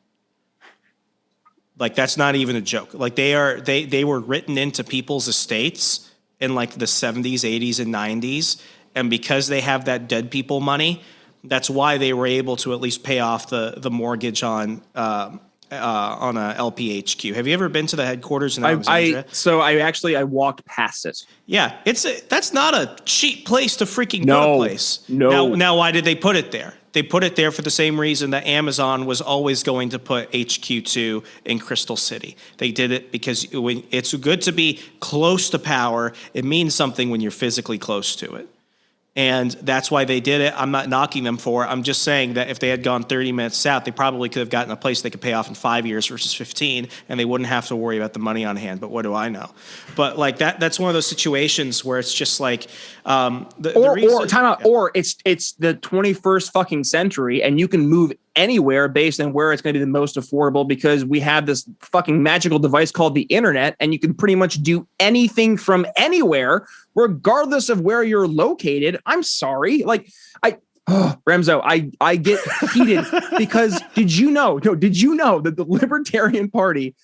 That's not even a joke. They were written into people's estates in the 70s, 80s, and 90s. And because they have that dead people money, that's why they were able to at least pay off the mortgage on a LPHQ. Have you ever been to the headquarters in Alexandria? I walked past it. Yeah, that's not a cheap place to freaking put a place. No. Now, why did they put it there? They put it there for the same reason that Amazon was always going to put HQ2 in Crystal City. They did it because it's good to be close to power. It means something when you're physically close to it. And that's why they did it. I'm not knocking them for it. I'm just saying that if they had gone 30 minutes south, they probably could have gotten a place they could pay off in 5 years versus 15, and they wouldn't have to worry about the money on hand. But what do I know? But that's one of those situations where it's just or it's the 21st fucking century, and you can move anywhere based on where it's going to be the most affordable, because we have this fucking magical device called the internet, and you can pretty much do anything from anywhere, regardless of where you're located. I'm sorry. Remso, I get heated because did you know that the Libertarian Party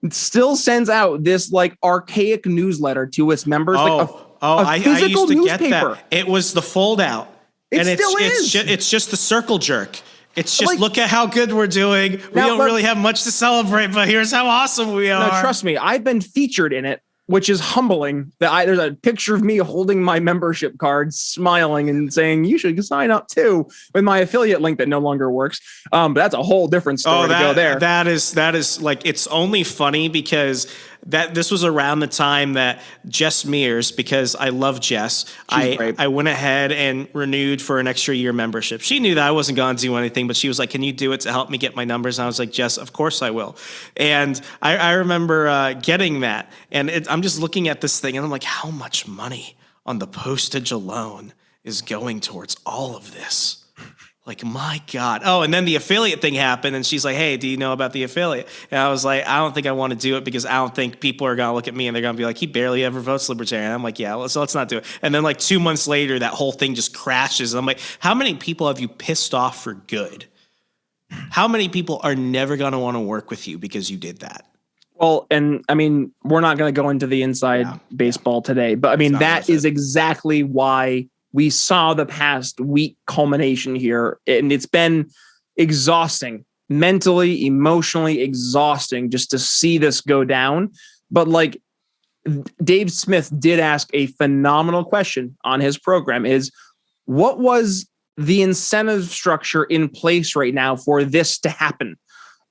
still sends out this archaic newsletter to its members? I used to get that. It was the fold out. It still is. It's just the circle jerk. It's just, look at how good we're doing. We don't really have much to celebrate, but here's how awesome we are. No, trust me, I've been featured in it, which is humbling. There's a picture of me holding my membership card, smiling and saying, you should sign up too, with my affiliate link that no longer works. But that's a whole different story to go there. That is like, it's only funny because this was around the time that Jess Mears, because I love Jess, I went ahead and renewed for an extra year membership. She knew that I wasn't going to do anything, but she was like, can you do it to help me get my numbers? And I was like, Jess, of course I will. And I remember getting that. And I'm just looking at this thing and I'm like, how much money on the postage alone is going towards all of this? Like, my God. Oh, and then the affiliate thing happened, and she's like, hey, do you know about the affiliate? And I was like, I don't think I want to do it because I don't think people are going to look at me and they're going to be like, he barely ever votes Libertarian. I'm like, yeah, so let's not do it. And then like 2 months later, that whole thing just crashes. And I'm like, how many people have you pissed off for good? How many people are never going to want to work with you because you did that? Well, and I mean, we're not going to go into the inside baseball today, but I mean, that is exactly why we saw the past week culmination here, and it's been exhausting, mentally, emotionally exhausting just to see this go down. But like Dave Smith did ask a phenomenal question on his program is, what was the incentive structure in place right now for this to happen?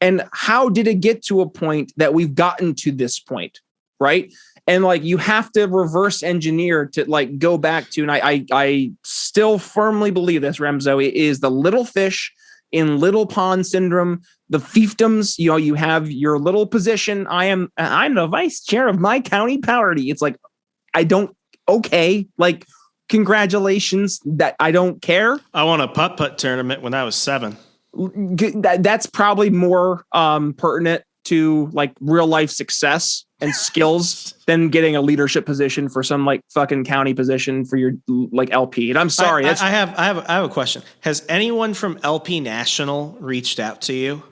And how did it get to a point that we've gotten to this point, right? And like, you have to reverse engineer to like go back to, and I still firmly believe this, Remso, it is the little fish in little pond syndrome, the fiefdoms. You know, you have your little position. I'm the vice chair of my county party. It's like, like, congratulations, that I don't care. I won a putt-putt tournament when I was 7. That's probably more pertinent to like real life success and skills than getting a leadership position for some like fucking county position for your like LP. And I'm sorry. I have a question. Has anyone from LP National reached out to you?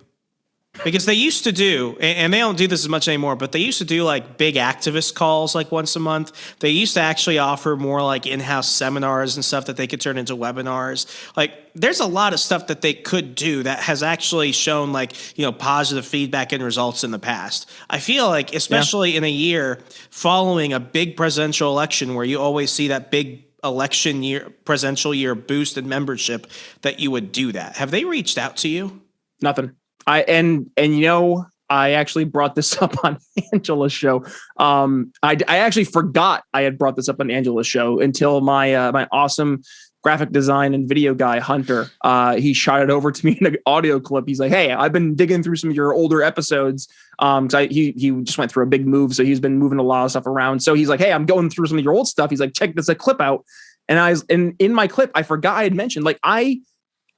Because they used to do, and they don't do this as much anymore, but they used to do like big activist calls like once a month. They used to actually offer more like in-house seminars and stuff that they could turn into webinars. Like, there's a lot of stuff that they could do that has actually shown like, you know, positive feedback and results in the past. I feel like, especially in a year following a big presidential election where you always see that big election year, presidential year boost in membership, that you would do that. Have they reached out to you? Nothing. And you know, I actually brought this up on Angela's show. I actually forgot I had brought this up on Angela's show until my my awesome graphic design and video guy, Hunter, he shot it over to me in an audio clip. He's like, hey, I've been digging through some of your older episodes. He just went through a big move. So he's been moving a lot of stuff around. So he's like, hey, I'm going through some of your old stuff. He's like, check this clip out. And in my clip, I forgot I had mentioned, like, I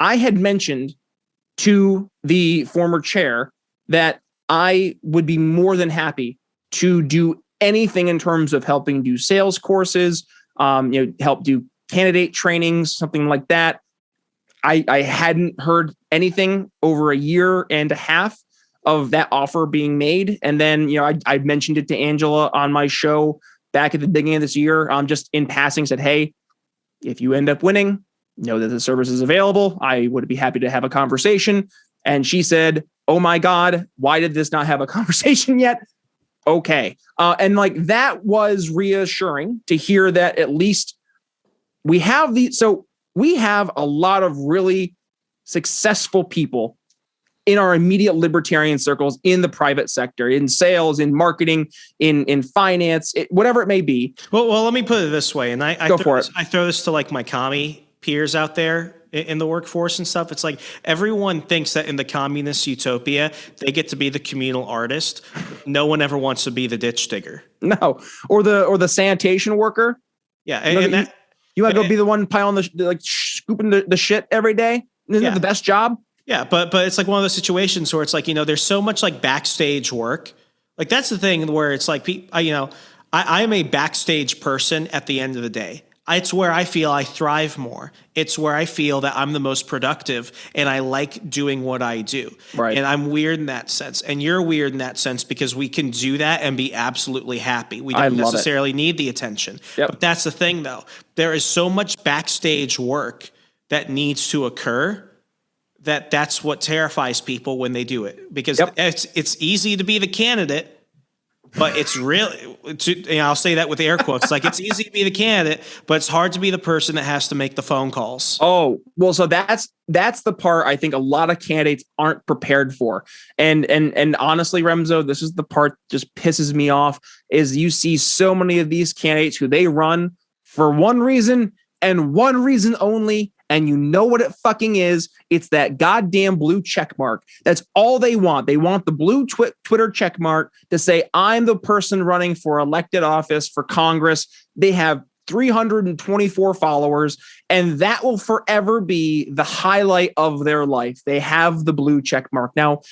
had mentioned to the former chair that I would be more than happy to do anything in terms of helping do sales courses, help do candidate trainings, something like that. I hadn't heard anything over a year and a half of that offer being made. And then, I mentioned it to Angela on my show back at the beginning of this year, just in passing, said, hey, if you end up winning, know that the service is available. I would be happy to have a conversation. And she said, oh my God, why did this not have a conversation yet? Okay. And like, that was reassuring to hear that at least we have we have a lot of really successful people in our immediate libertarian circles, in the private sector, in sales, in marketing, in finance, whatever it may be. Well, let me put it this way. And I throw this to like my commie peers out there in the workforce and stuff. It's like, everyone thinks that in the communist utopia, they get to be the communal artist. No one ever wants to be the ditch digger. No. Or the sanitation worker. Yeah. You want to go be the one piling scooping the shit every day? Isn't that the best job? Yeah. But it's like one of those situations where it's like, there's so much like backstage work. Like, that's the thing where it's like, I am a backstage person at the end of the day. It's where I feel I thrive more. It's where I feel that I'm the most productive and I like doing what I do. Right. And I'm weird in that sense. And you're weird in that sense because we can do that and be absolutely happy. We don't necessarily need the attention. Yep. But that's the thing, though. There is so much backstage work that needs to occur that's what terrifies people when they do it, because it's easy to be the candidate, but it's really, I'll say that with air quotes, like it's easy to be the candidate, but it's hard to be the person that has to make the phone calls. Oh, well, so that's the part I think a lot of candidates aren't prepared for. And honestly, Remso, this is the part that just pisses me off, is you see so many of these candidates who they run for one reason and one reason only. And you know what it fucking is. It's that goddamn blue check mark. That's all they want. They want the blue Twitter check mark to say, I'm the person running for elected office for Congress. They have 324 followers, and that will forever be the highlight of their life. They have the blue check mark. Now,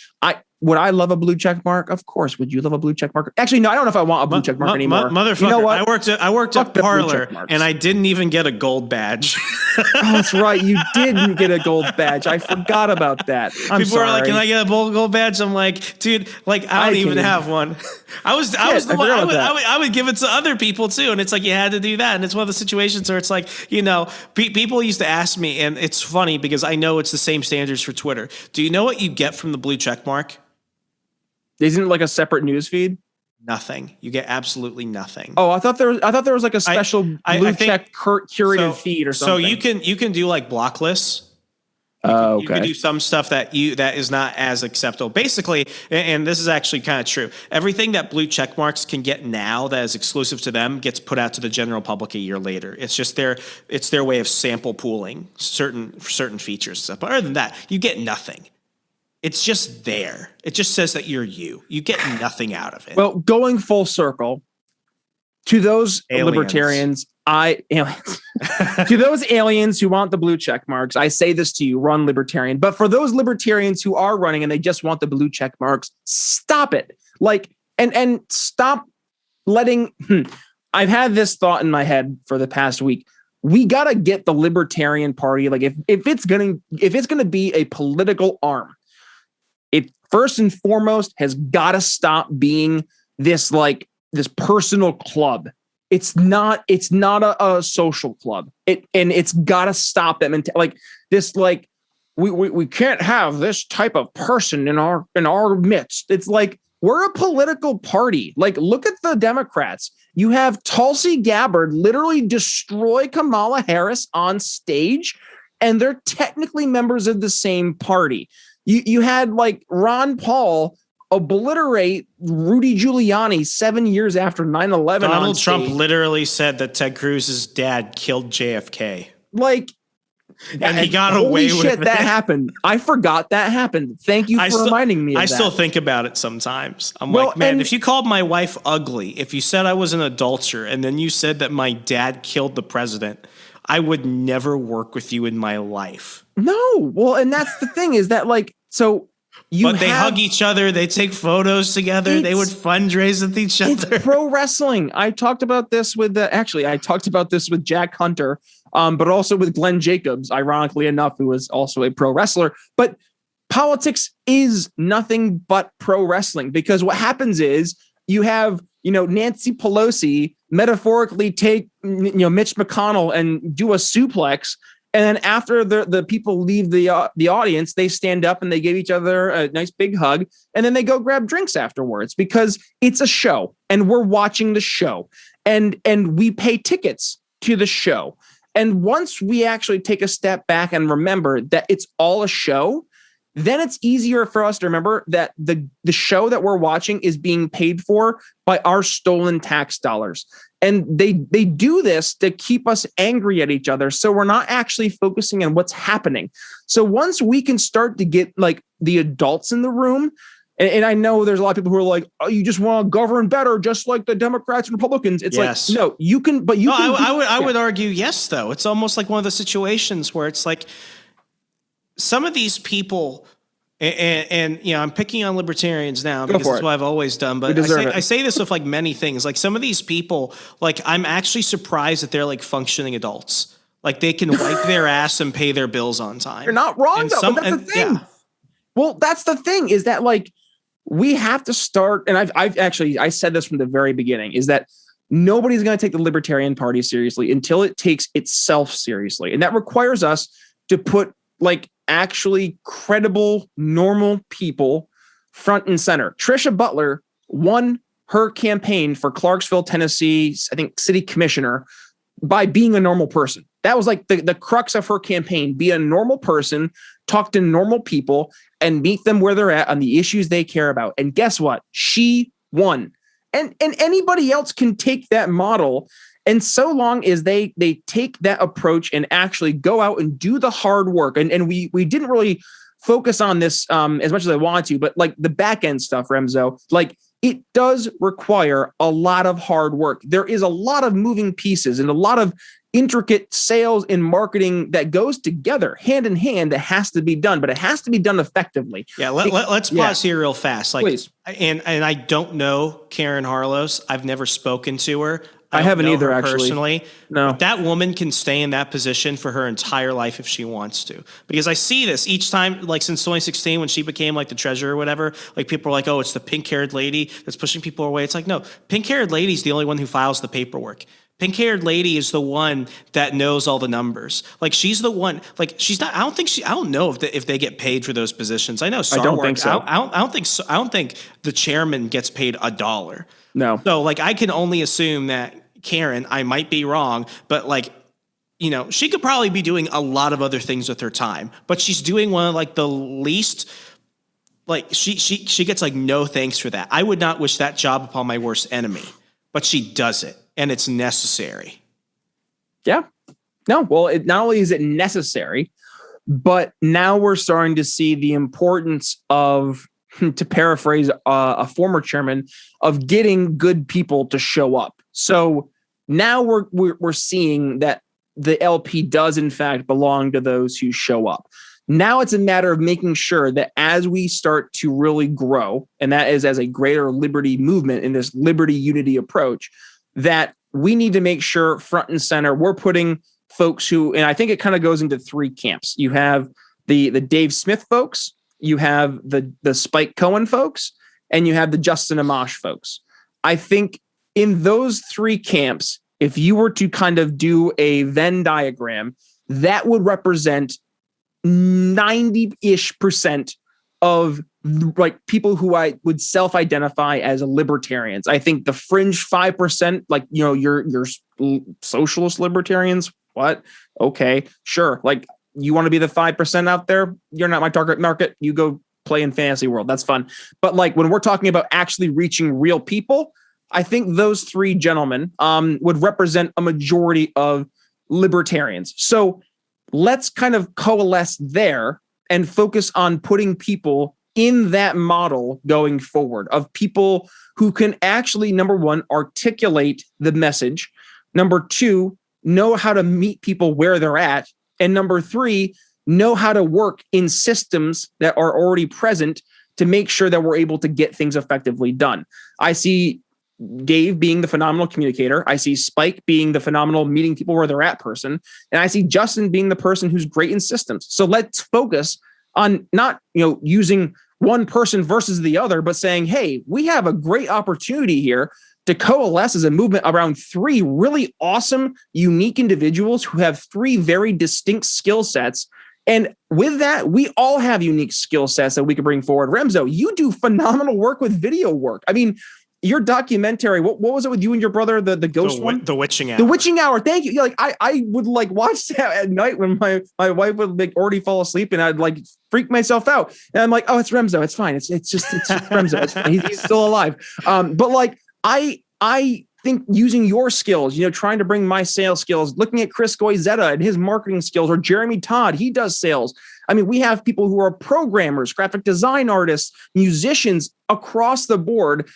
would I love a blue check mark? Of course. Would you love a blue check mark? Actually, no, I don't know if I want a blue check mark anymore. Motherfucker, you know what? I worked at Parlor, and I didn't even get a gold badge. Oh, that's right. You didn't get a gold badge. I forgot about that. People are like, can I get a gold badge? I'm like, dude, like I don't even have one. I would give it to other people too. And it's like, you had to do that. And it's one of the situations where it's like, people used to ask me, and it's funny because I know it's the same standards for Twitter. Do you know what you get from the blue check mark? Isn't it like a separate news feed? Nothing. You get absolutely nothing. Oh, I thought there was like a special blue check curated feed or something. So you can do like block lists. Okay. You can do some stuff that is not as acceptable. Basically, and this is actually kind of true, everything that blue check marks can get now that is exclusive to them gets put out to the general public a year later. It's just their way of sample pooling certain features and stuff. But other than that, you get nothing. It's just there. It just says that you're you. You get nothing out of it. Well, going full circle, to those libertarians, to those aliens who want the blue check marks, I say this to you, run libertarian. But for those libertarians who are running and they just want the blue check marks, stop it. Like, and stop letting, I've had this thought in my head for the past week. We got to get the Libertarian Party. Like if it's going to be a political arm, it first and foremost has got to stop being this personal club. It's not a social club. It's got to stop them. And we can't have this type of person in our midst. It's like, we're a political party. Like, look at the Democrats. You have Tulsi Gabbard literally destroy Kamala Harris on stage, and they're technically members of the same party. You had like Ron Paul obliterate Rudy Giuliani 7 years after 9/11. Donald Trump literally said that Ted Cruz's dad killed JFK. Like, and he got away with it. That happened. I forgot that happened. Thank you for reminding me of that. I still think about it sometimes. I'm like, man, if you called my wife ugly, if you said I was an adulterer, and then you said that my dad killed the president, I would never work with you in my life. No. Well, and that's the thing is that they hug each other. They take photos together. They would fundraise with each other. It's pro wrestling. I talked about this with Jack Hunter, but also with Glenn Jacobs, ironically enough, who was also a pro wrestler. But politics is nothing but pro wrestling, because what happens is you have, Nancy Pelosi metaphorically take, Mitch McConnell and do a suplex. And then after the people leave the audience, they stand up and they give each other a nice big hug. And then they go grab drinks afterwards, because it's a show and we're watching the show and we pay tickets to the show. And once we actually take a step back and remember that it's all a show, then it's easier for us to remember that the show that we're watching is being paid for by our stolen tax dollars. And they do this to keep us angry at each other. So we're not actually focusing on what's happening. So once we can start to get like the adults in the room, and I know there's a lot of people who are like, oh, you just want to govern better, just like the Democrats and Republicans. It's yes. like, no, you can, but you can. I would argue yes, though. It's almost like one of the situations where it's like some of these people, and I'm picking on libertarians now because that's what I've always done. But I say this with like many things. Like some of these people, like I'm actually surprised that they're like functioning adults. Like they can wipe their ass and pay their bills on time. You're not wrong, though. But that's the thing. Yeah. Well, that's the thing is that like we have to start. And I said this from the very beginning, is that nobody's going to take the Libertarian Party seriously until it takes itself seriously. And that requires us to put like actually credible, normal people front and center. Trisha Butler won her campaign for Clarksville, Tennessee, I think city commissioner, by being a normal person. That was like the crux of her campaign. Be a normal person, talk to normal people, and meet them where they're at on the issues they care about. And guess what? She won. And anybody else can take that model. And so long as they take that approach and actually go out and do the hard work. And we didn't really focus on this as much as I want to, but like the back end stuff, Remso, like it does require a lot of hard work. There is a lot of moving pieces and a lot of intricate sales and marketing that goes together hand in hand that has to be done, but it has to be done effectively. Yeah. Let's pause here real fast. Like, please. And I don't know Karen Harlos. I've never spoken to her. I haven't either, actually. Personally. No. But that woman can stay in that position for her entire life if she wants to. Because I see this each time, like since 2016, when she became like the treasurer or whatever, like people are like, oh, it's the pink-haired lady that's pushing people away. It's like, no, pink-haired lady's the only one who files the paperwork. Pink-haired lady is the one that knows all the numbers. Like she's the one. Like she's not. I don't know if they get paid for those positions. I know. I don't think so. I don't think so. I don't think the chairman gets paid $1. No. So like I can only assume that Karen. I might be wrong, but like you know, she could probably be doing a lot of other things with her time. But she's doing one of like the least. Like she gets like no thanks for that. I would not wish that job upon my worst enemy, but she does it. And it's necessary. Yeah. No, well, not only is it necessary, but now we're starting to see the importance of, to paraphrase a former chairman, of getting good people to show up. So now we're seeing that the LP does in fact belong to those who show up. Now it's a matter of making sure that as we start to really grow, and that is as a greater liberty movement in this liberty unity approach, that we need to make sure front and center we're putting folks who, and I think it kind of goes into three camps. You have the Dave Smith folks, you have the Spike Cohen folks, and you have the Justin Amash folks. I think in those three camps, if you were to kind of do a Venn diagram, that would represent 90-ish% of like people who I would self-identify as libertarians. I think the fringe 5%, like, you know, your socialist libertarians, what? Okay, sure. Like you want to be the 5% out there? You're not my target market. You go play in fantasy world. That's fun. But like when we're talking about actually reaching real people, I think those three gentlemen would represent a majority of libertarians. So let's kind of coalesce there and focus on putting people in that model going forward of people who can actually, number one, articulate the message. Number two, know how to meet people where they're at. And number three, know how to work in systems that are already present to make sure that we're able to get things effectively done. I see Dave being the phenomenal communicator. I see Spike being the phenomenal meeting people where they're at person. And I see Justin being the person who's great in systems. So let's focus on not, you know, using one person versus the other, but saying, hey, we have a great opportunity here to coalesce as a movement around three really awesome, unique individuals who have three very distinct skill sets. And with that, we all have unique skill sets that we can bring forward. Remso, you do phenomenal work with video work. I mean, your documentary, what was it with you and your brother, the ghost one? The Witching Hour. The Witching Hour. Thank you. Like I would like watch that at night when my wife would like already fall asleep and I'd like freak myself out. And I'm like, oh, it's Remso. It's fine. It's just Remso. It's fine. He's still alive. But like I think using your skills, you know, trying to bring my sales skills, looking at Chris Goizetta and his marketing skills, or Jeremy Todd, he does sales. I mean, we have people who are programmers, graphic design artists, musicians across the board.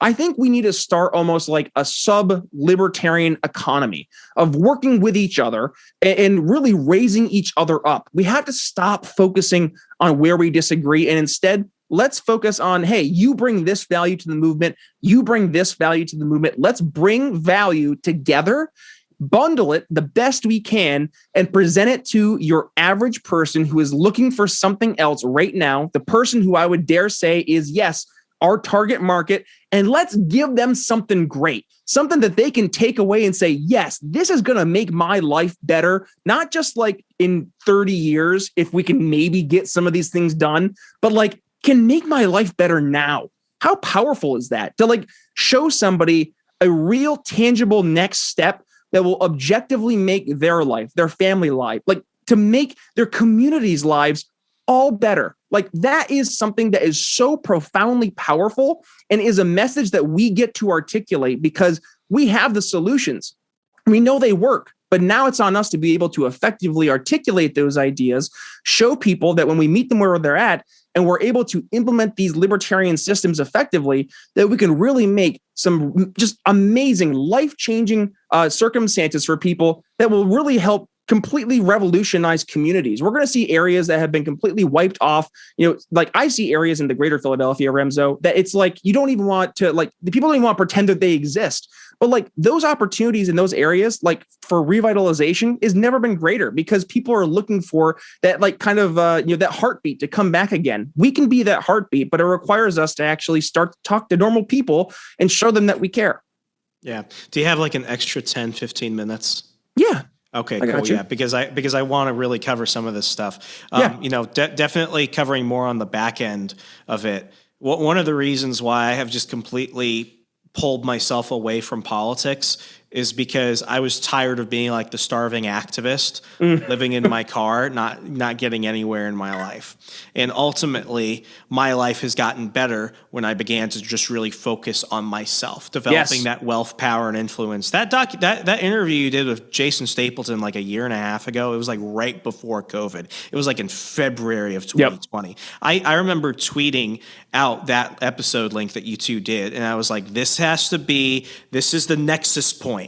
I think we need to start almost like a sub-libertarian economy of working with each other and really raising each other up. We have to stop focusing on where we disagree and instead let's focus on, hey, you bring this value to the movement. You bring this value to the movement. Let's bring value together, bundle it the best we can, and present it to your average person who is looking for something else right now. The person who I would dare say is, yes, our target market, and let's give them something great, something that they can take away and say, yes, this is going to make my life better, not just like in 30 years, if we can maybe get some of these things done, but like can make my life better now. How powerful is that to like show somebody a real tangible next step that will objectively make their life, their family life, like to make their community's lives all better. Like that is something that is so profoundly powerful and is a message that we get to articulate because we have the solutions. We know they work, but now it's on us to be able to effectively articulate those ideas, show people that when we meet them where they're at, and we're able to implement these libertarian systems effectively, that we can really make some just amazing, life-changing circumstances for people that will really help completely revolutionize communities. We're going to see areas that have been completely wiped off. You know, like I see areas in the greater Philadelphia, Remso, that it's like you don't even want to, like, the people don't even want to pretend that they exist. But like those opportunities in those areas, like for revitalization, has never been greater because people are looking for that, like kind of, that heartbeat to come back again. We can be that heartbeat, but it requires us to actually start to talk to normal people and show them that we care. Yeah. Do you have like an extra 10, 15 minutes? Yeah. Okay, cool. Yeah, because I want to really cover some of this stuff. Definitely covering more on the back end of it. One of the reasons why I have just completely pulled myself away from politics is because I was tired of being like the starving activist, living in my car, not getting anywhere in my life. And ultimately, my life has gotten better when I began to just really focus on myself, developing that wealth, power, and influence. That interview you did with Jason Stapleton like a year and a half ago, it was like right before COVID. It was like in February of 2020. Yep. I remember tweeting out that episode link that you two did, and I was like, this is the nexus point.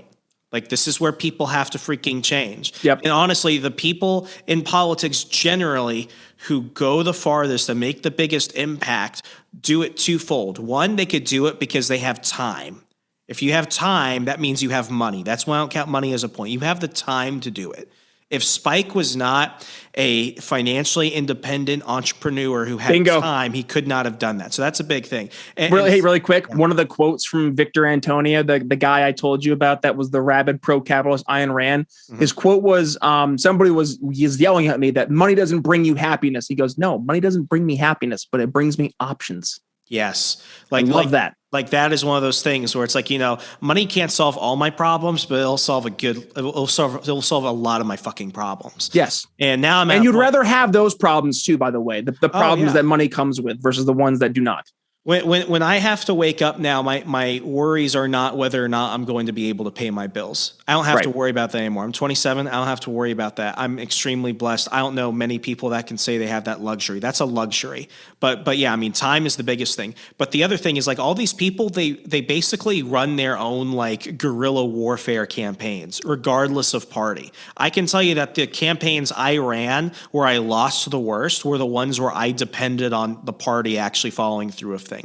Like, this is where people have to freaking change. Yep. And honestly, the people in politics generally who go the farthest and make the biggest impact do it twofold. One, they could do it because they have time. If you have time, that means you have money. That's why I don't count money as a point. You have the time to do it. If Spike was not a financially independent entrepreneur who had time, he could not have done that. So that's a big thing. Really quick, one of the quotes from Victor Antonia, the guy I told you about, that was the rabid pro-capitalist Ayn Rand. Mm-hmm. His quote was, he's yelling at me that money doesn't bring you happiness. He goes, no, money doesn't bring me happiness, but it brings me options. Yes. I love that. Like that is one of those things where it's like, money can't solve all my problems, but it'll solve a lot of my fucking problems. Yes. And now and you'd rather have those problems too, by the way, the problems that money comes with versus the ones that do not. When I have to wake up now, my worries are not whether or not I'm going to be able to pay my bills. I don't have to worry about that anymore. I'm 27. I don't have to worry about that. I'm extremely blessed. I don't know many people that can say they have that luxury. That's a luxury. But yeah, I mean, time is the biggest thing. But the other thing is, like, all these people, they basically run their own like guerrilla warfare campaigns, regardless of party. I can tell you that the campaigns I ran where I lost the worst were the ones where I depended on the party actually following through with things.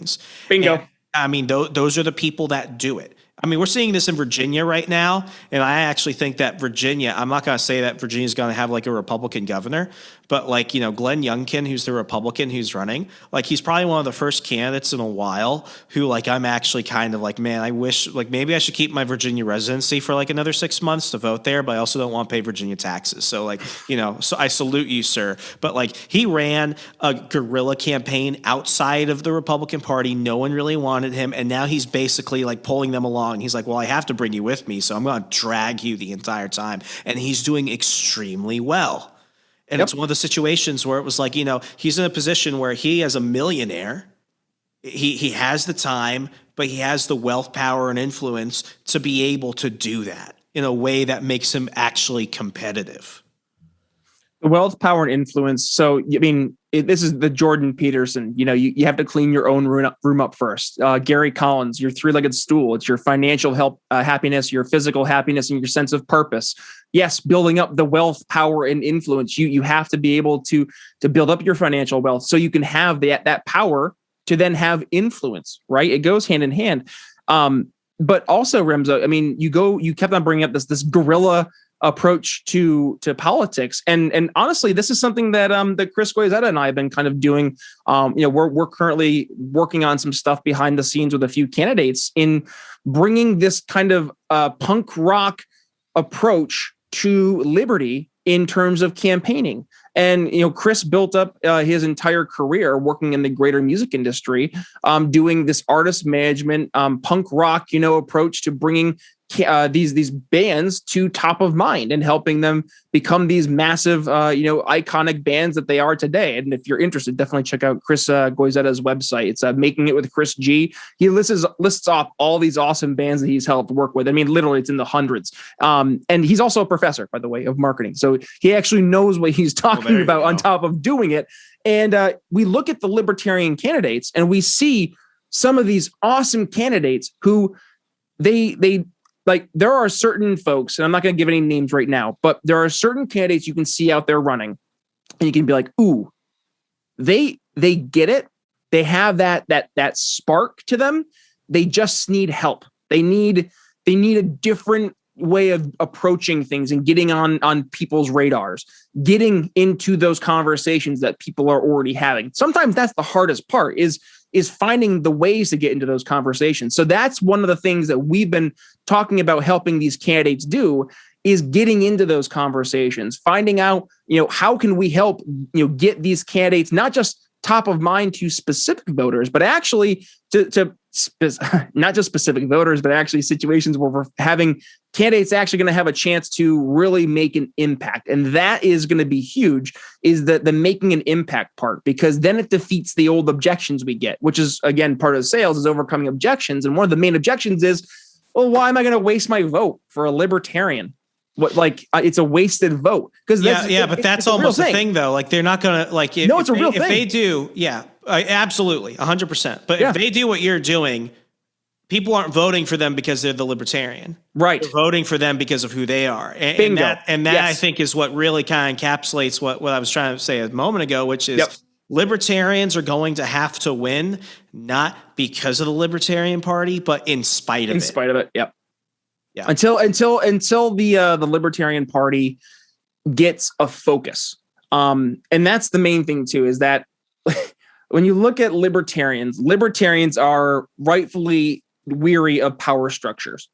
Bingo. And, I mean, those are the people that do it. I mean, we're seeing this in Virginia right now, and I actually think that Virginia, I'm not going to say that Virginia's going to have like a Republican governor, but like, Glenn Youngkin, who's the Republican who's running, like he's probably one of the first candidates in a while who like I'm actually kind of like, man, I wish like maybe I should keep my Virginia residency for like another 6 months to vote there, but I also don't want to pay Virginia taxes. So like, so I salute you, sir. But like he ran a guerrilla campaign outside of the Republican Party. No one really wanted him. And now he's basically like pulling them along. He's like, well, I have to bring you with me, so I'm going to drag you the entire time. And he's doing extremely well. And it's one of the situations where it was like, he's in a position where he, as a millionaire, he has the time, but he has the wealth, power, and influence to be able to do that in a way that makes him actually competitive. The wealth, power, and influence. So, I mean, this is the Jordan Peterson. You have to clean your own room up first. Gary Collins, your three-legged stool. It's your financial happiness, your physical happiness, and your sense of purpose. Yes, building up the wealth, power, and influence. You have to be able to build up your financial wealth so you can have that power to then have influence. Right? It goes hand in hand. But also, Remso, I mean, you kept on bringing up this guerrilla approach to politics. And honestly, this is something that that Chris Goizetta and I have been kind of doing. We're currently working on some stuff behind the scenes with a few candidates in bringing this kind of punk rock approach to liberty in terms of campaigning. And, Chris built up his entire career working in the greater music industry, doing this artist management, punk rock, approach to bringing these bands to top of mind and helping them become these massive, iconic bands that they are today. And if you're interested, definitely check out Chris Goizetta's website. It's Making It with Chris G. He lists off all these awesome bands that he's helped work with. I mean, literally, it's in the hundreds. And he's also a professor, by the way, of marketing. So he actually knows what he's talking about on top of doing it. And we look at the libertarian candidates and we see some of these awesome candidates who they like, there are certain folks, and I'm not going to give any names right now, but there are certain candidates you can see out there running and you can be like, ooh, they get it. They have that spark to them. They just need help. They need a different way of approaching things and getting on people's radars, getting into those conversations that people are already having. Sometimes that's the hardest part is finding the ways to get into those conversations. So that's one of the things that we've been talking about helping these candidates do, is getting into those conversations, finding out, how can we help, get these candidates not just top of mind to specific voters, but actually not just specific voters, but actually situations where we're having candidates actually going to have a chance to really make an impact. And that is going to be huge, is the making an impact part, because then it defeats the old objections we get, which is, again, part of sales is overcoming objections. And one of the main objections is, well, why am I going to waste my vote for a libertarian? It's a wasted vote. Because but that's almost the thing, though. Like, they're not going to it's a real thing. If they do, absolutely, 100%. But if they do what you're doing, people aren't voting for them because they're the libertarian. Right. They're voting for them because of who they are. And that I think is what really kind of encapsulates what I was trying to say a moment ago, which is libertarians are going to have to win, not because of the Libertarian Party, but in spite of it. In spite of it, yep. Yeah. Until the Libertarian Party gets a focus. And that's the main thing too, is that when you look at libertarians are rightfully weary of power structures.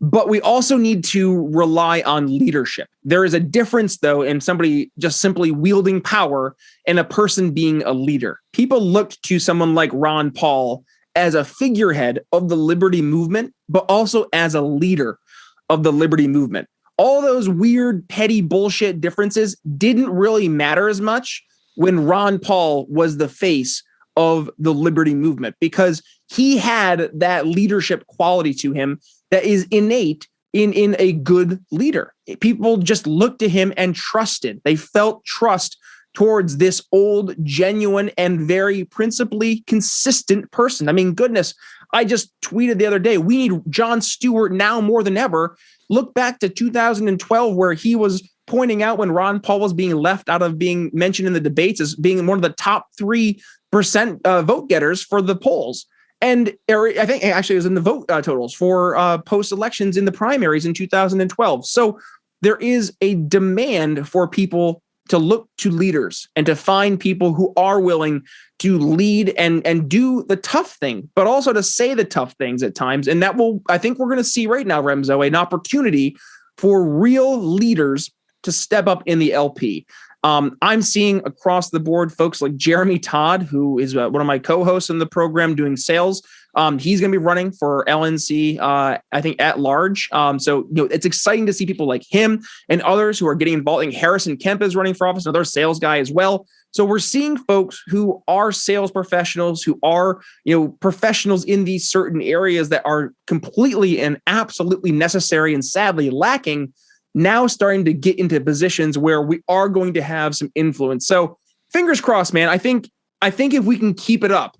But we also need to rely on leadership. There is a difference, though, in somebody just simply wielding power and a person being a leader. People looked to someone like Ron Paul as a figurehead of the liberty movement, but also as a leader of the liberty movement. All those weird, petty bullshit differences didn't really matter as much when Ron Paul was the face of the liberty movement, because he had that leadership quality to him that is innate in a good leader. People just looked to him and trusted. They felt trust towards this old, genuine, and very principally consistent person. I mean, goodness, I just tweeted the other day, we need Jon Stewart now more than ever. Look back to 2012, where he was pointing out when Ron Paul was being left out of being mentioned in the debates as being one of the top 3% vote getters for the polls. And I think actually it was in the vote totals for post-elections in the primaries in 2012. So there is a demand for people to look to leaders and to find people who are willing to lead and do the tough thing, but also to say the tough things at times. And that I think we're going to see right now, Remso, an opportunity for real leaders to step up in the LP. I'm seeing across the board folks like Jeremy Todd, who is one of my co-hosts in the program doing sales. He's going to be running for LNC, I think, at large. So it's exciting to see people like him and others who are getting involved. I think Harrison Kemp is running for office, another sales guy as well. So we're seeing folks who are sales professionals, who are professionals in these certain areas that are completely and absolutely necessary and sadly lacking, now starting to get into positions where we are going to have some influence. So fingers crossed, man. I think if we can keep it up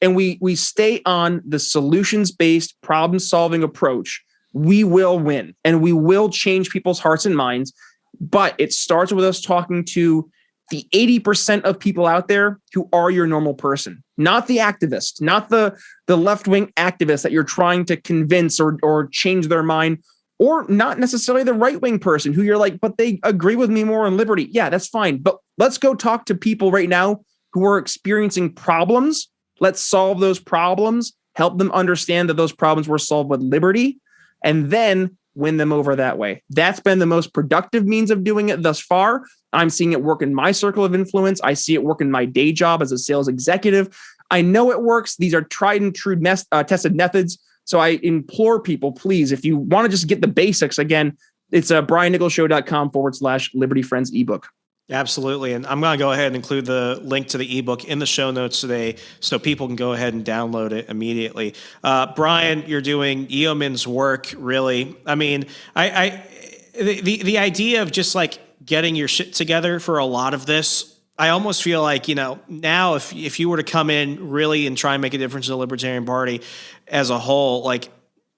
and we stay on the solutions-based problem-solving approach, we will win and we will change people's hearts and minds. But it starts with us talking to the 80% of people out there who are your normal person, not the activist, not the left-wing activist that you're trying to convince or change their mind. or not necessarily the right-wing person who you're like, but they agree with me more on liberty. Yeah, that's fine. But let's go talk to people right now who are experiencing problems. Let's solve those problems, help them understand that those problems were solved with liberty, and then win them over that way. That's been the most productive means of doing it thus far. I'm seeing it work in my circle of influence. I see it work in my day job as a sales executive. I know it works. These are tried and true tested methods. So I implore people, please, if you want to just get the basics, again, it's briannicholsshow.com/Liberty Friends ebook. Absolutely. And I'm going to go ahead and include the link to the ebook in the show notes today so people can go ahead and download it immediately. Brian, you're doing yeoman's work, really. I mean, the idea of just like getting your shit together for a lot of this, I almost feel like, now if you were to come in really and try and make a difference in the Libertarian Party as a whole, like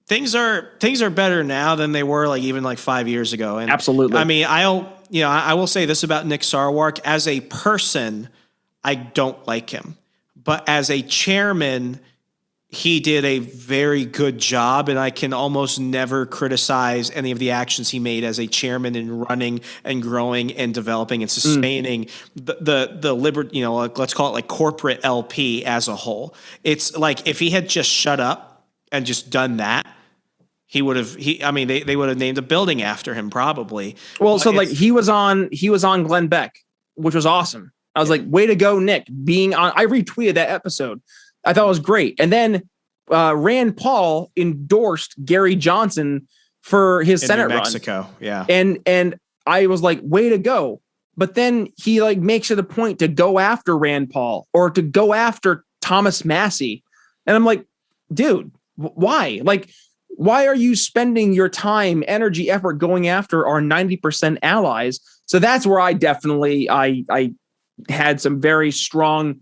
things are better now than they were like even like 5 years ago. And absolutely. I mean, I will say this about Nick Sarwark. As a person, I don't like him. But as a chairman, he did a very good job, and I can almost never criticize any of the actions he made as a chairman in running and growing and developing and sustaining the liberty, let's call it like corporate LP as a whole. It's like if he had just shut up and just done that, they would have named a building after him probably. Well, so like he was on Glenn Beck, which was awesome. I was like, way to go, Nick, I retweeted that episode. I thought it was great. And then Rand Paul endorsed Gary Johnson for his Senate New Mexico. run. Yeah. And I was like, way to go. But then he like makes it a point to go after Rand Paul or to go after Thomas Massey. And I'm like, dude, why? Like, why are you spending your time, energy, effort going after our 90% allies? So that's where I definitely, I had some very strong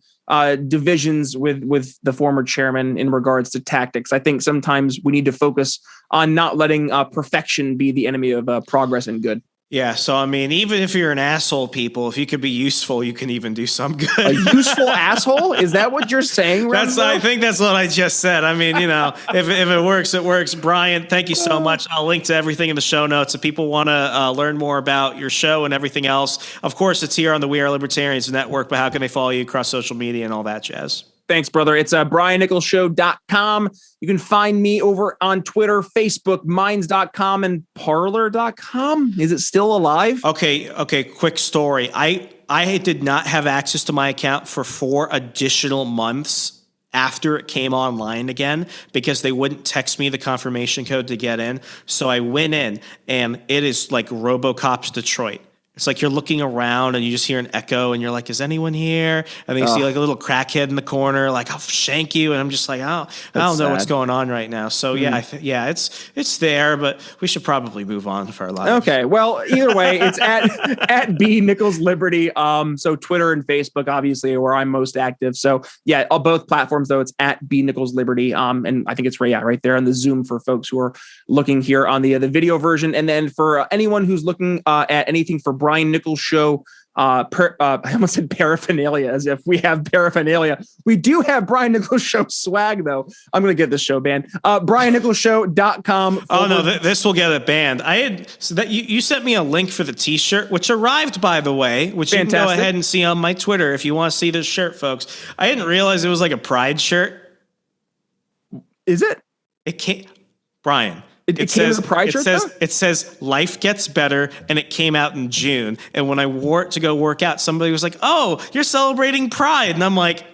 divisions with the former chairman in regards to tactics. I think sometimes we need to focus on not letting perfection be the enemy of progress and good. Yeah. So, I mean, even if you're an asshole, people, if you could be useful, you can even do some good. A useful asshole? Is that what you're saying, Remso? I think that's what I just said. I mean, if it works, it works. Brian, thank you so much. I'll link to everything in the show notes. If people want to learn more about your show and everything else, of course, it's here on the We Are Libertarians Network, but how can they follow you across social media and all that jazz? Thanks, brother. It's briannicholsshow.com. You can find me over on Twitter, Facebook, minds.com, and parlor.com. Is it still alive? Okay. Quick story. I did not have access to my account for 4 additional months after it came online again because they wouldn't text me the confirmation code to get in. So I went in, and it is like RoboCop's Detroit. It's like you're looking around and you just hear an echo and you're like, is anyone here? And then you see like a little crackhead in the corner, like, I'll shank you. And I'm just like, I don't know what's going on right now. So it's there, but we should probably move on for our lives. Okay. Well, either way, it's at B Nichols Liberty. So Twitter and Facebook, obviously, are where I'm most active. So yeah, on both platforms though, it's at B Nichols Liberty. And I think it's right there on the Zoom for folks who are looking here on the video version. And then for anyone who's looking at anything for Brian Nichols Show, I almost said paraphernalia, as if we have paraphernalia. We do have Brian Nichols Show swag, though. I'm going to get this show banned. briannicholsshow.com. Oh, no, this will get it banned. You sent me a link for the T-shirt, which arrived, by the way, which Fantastic. You can go ahead and see on my Twitter if you want to see this shirt, folks. I didn't realize it was like a pride shirt. Is it? It can't. Brian. It came as a pride shirt? It says life gets better, and it came out in June. And when I wore it to go work out, somebody was like, "Oh, you're celebrating Pride," and I'm like,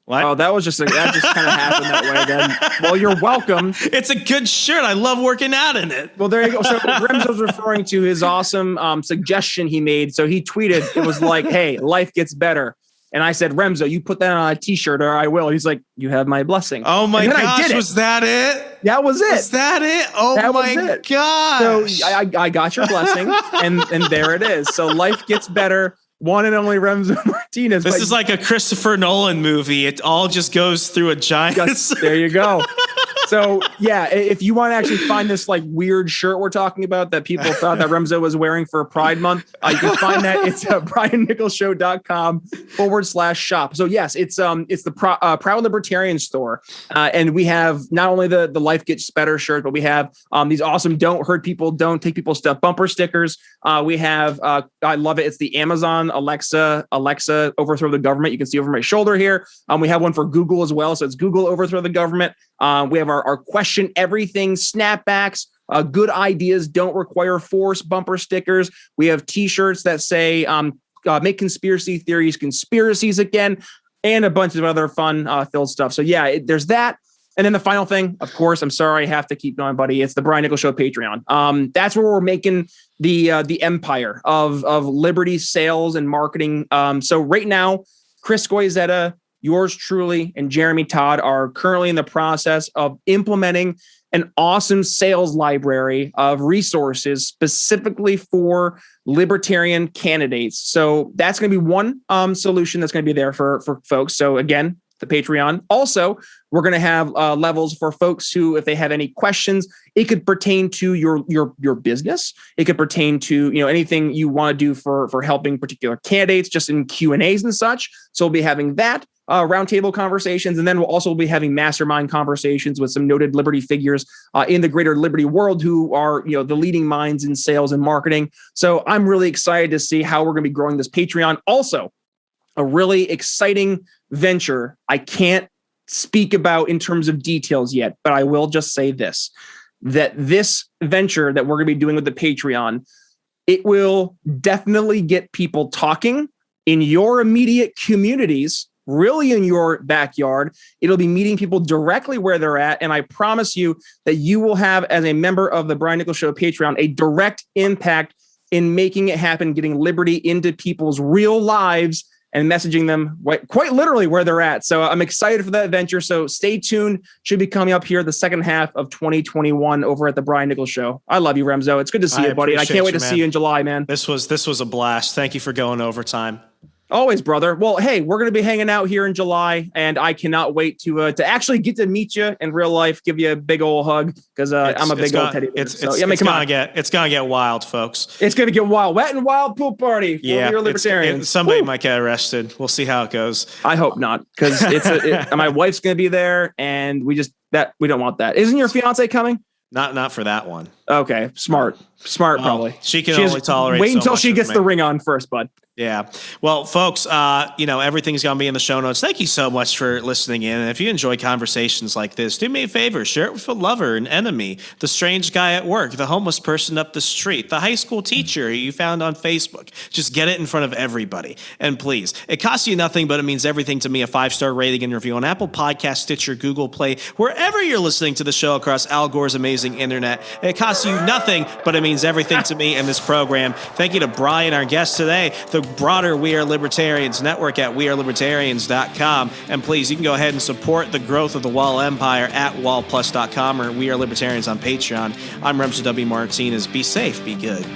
"What?" Oh, that just kind of happened that way. Then, well, you're welcome. It's a good shirt. I love working out in it. Well, there you go. So Remso's referring to his awesome suggestion he made. So he tweeted, it was like, "Hey, life gets better." And I said, Remso, you put that on a T-shirt or I will. He's like, you have my blessing. Oh my gosh, was that it? That was it. Was that it? Oh that my gosh. So I got your blessing and there it is. So life gets better. One and only Remso Martinez. This is like a Christopher Nolan movie. It all just goes through a giant. There you go. So yeah, if you want to actually find this like weird shirt we're talking about that people thought that Remso was wearing for Pride Month, you can find that. It's BrianNicholsShow.com/shop. So yes, it's the Proud Libertarian store, and we have not only the Life Gets Better shirt, but we have these awesome "Don't Hurt People, Don't Take People Stuff" bumper stickers. We have I love it. It's the Amazon Alexa overthrow the government. You can see over my shoulder here. We have one for Google as well. So it's Google overthrow the government. We have our question everything snapbacks. Good ideas don't require force bumper stickers. We have T-shirts that say make conspiracy theories conspiracies again, and a bunch of other fun filled stuff. So yeah, there's that. And then the final thing, of course, I'm sorry I have to keep going, buddy. It's the Brian Nichols Show Patreon. That's where we're making the empire of Liberty sales and marketing. So right now, Chris Goizetta, yours truly, and Jeremy Todd are currently in the process of implementing an awesome sales library of resources specifically for libertarian candidates. So that's going to be one solution that's going to be there for folks. So again, the Patreon. Also, we're going to have levels for folks who, if they have any questions, it could pertain to your business. It could pertain to anything you want to do for helping particular candidates, just in Q&As and such. So we'll be having that roundtable conversations, and then we'll also be having mastermind conversations with some noted Liberty figures in the greater Liberty world who are the leading minds in sales and marketing. So I'm really excited to see how we're going to be growing this Patreon. Also, a really exciting venture I can't speak about in terms of details yet, but I will just say this, that this venture that we're going to be doing with the Patreon, it will definitely get people talking in your immediate communities, really in your backyard. It'll be meeting people directly where they're at. And I promise you that you will have, as a member of the Brian Nichols Show Patreon, a direct impact in making it happen, getting liberty into people's real lives and messaging them quite literally where they're at. So I'm excited for that adventure. So stay tuned. Should be coming up here the second half of 2021 over at the Brian Nichols Show. I love you, Remso. It's good to see you, buddy. And I can't wait to see you in July, man. This was a blast. Thank you for going overtime. Always, brother. Well, hey, we're going to be hanging out here in July, and I cannot wait to actually get to meet you in real life, give you a big old hug, because I'm a big old teddy bear. It's going to get wild, folks. It's going to get wild. Wet and wild pool party. Yeah, we're libertarians. Somebody might get arrested. We'll see how it goes. I hope not, because my wife's going to be there, and we don't want that. Isn't your fiance coming? Not for that one. Okay, smart, probably. She can only tolerate. Wait until she gets the ring on first, bud. Yeah. Well, folks, everything's going to be in the show notes. Thank you so much for listening in. And if you enjoy conversations like this, do me a favor, share it with a lover, an enemy, the strange guy at work, the homeless person up the street, the high school teacher you found on Facebook. Just get it in front of everybody. And please, it costs you nothing, but it means everything to me. A 5-star rating and review on Apple Podcasts, Stitcher, Google Play, wherever you're listening to the show across Al Gore's amazing internet. It costs you nothing, but it means everything to me and this program. Thank you to Brian, our guest today, the broader We Are Libertarians network at wearelibertarians.com. And please, you can go ahead and support the growth of the Wall Empire at wallplus.com or We Are Libertarians on Patreon. I'm Remso W. Martinez. Be safe, be good.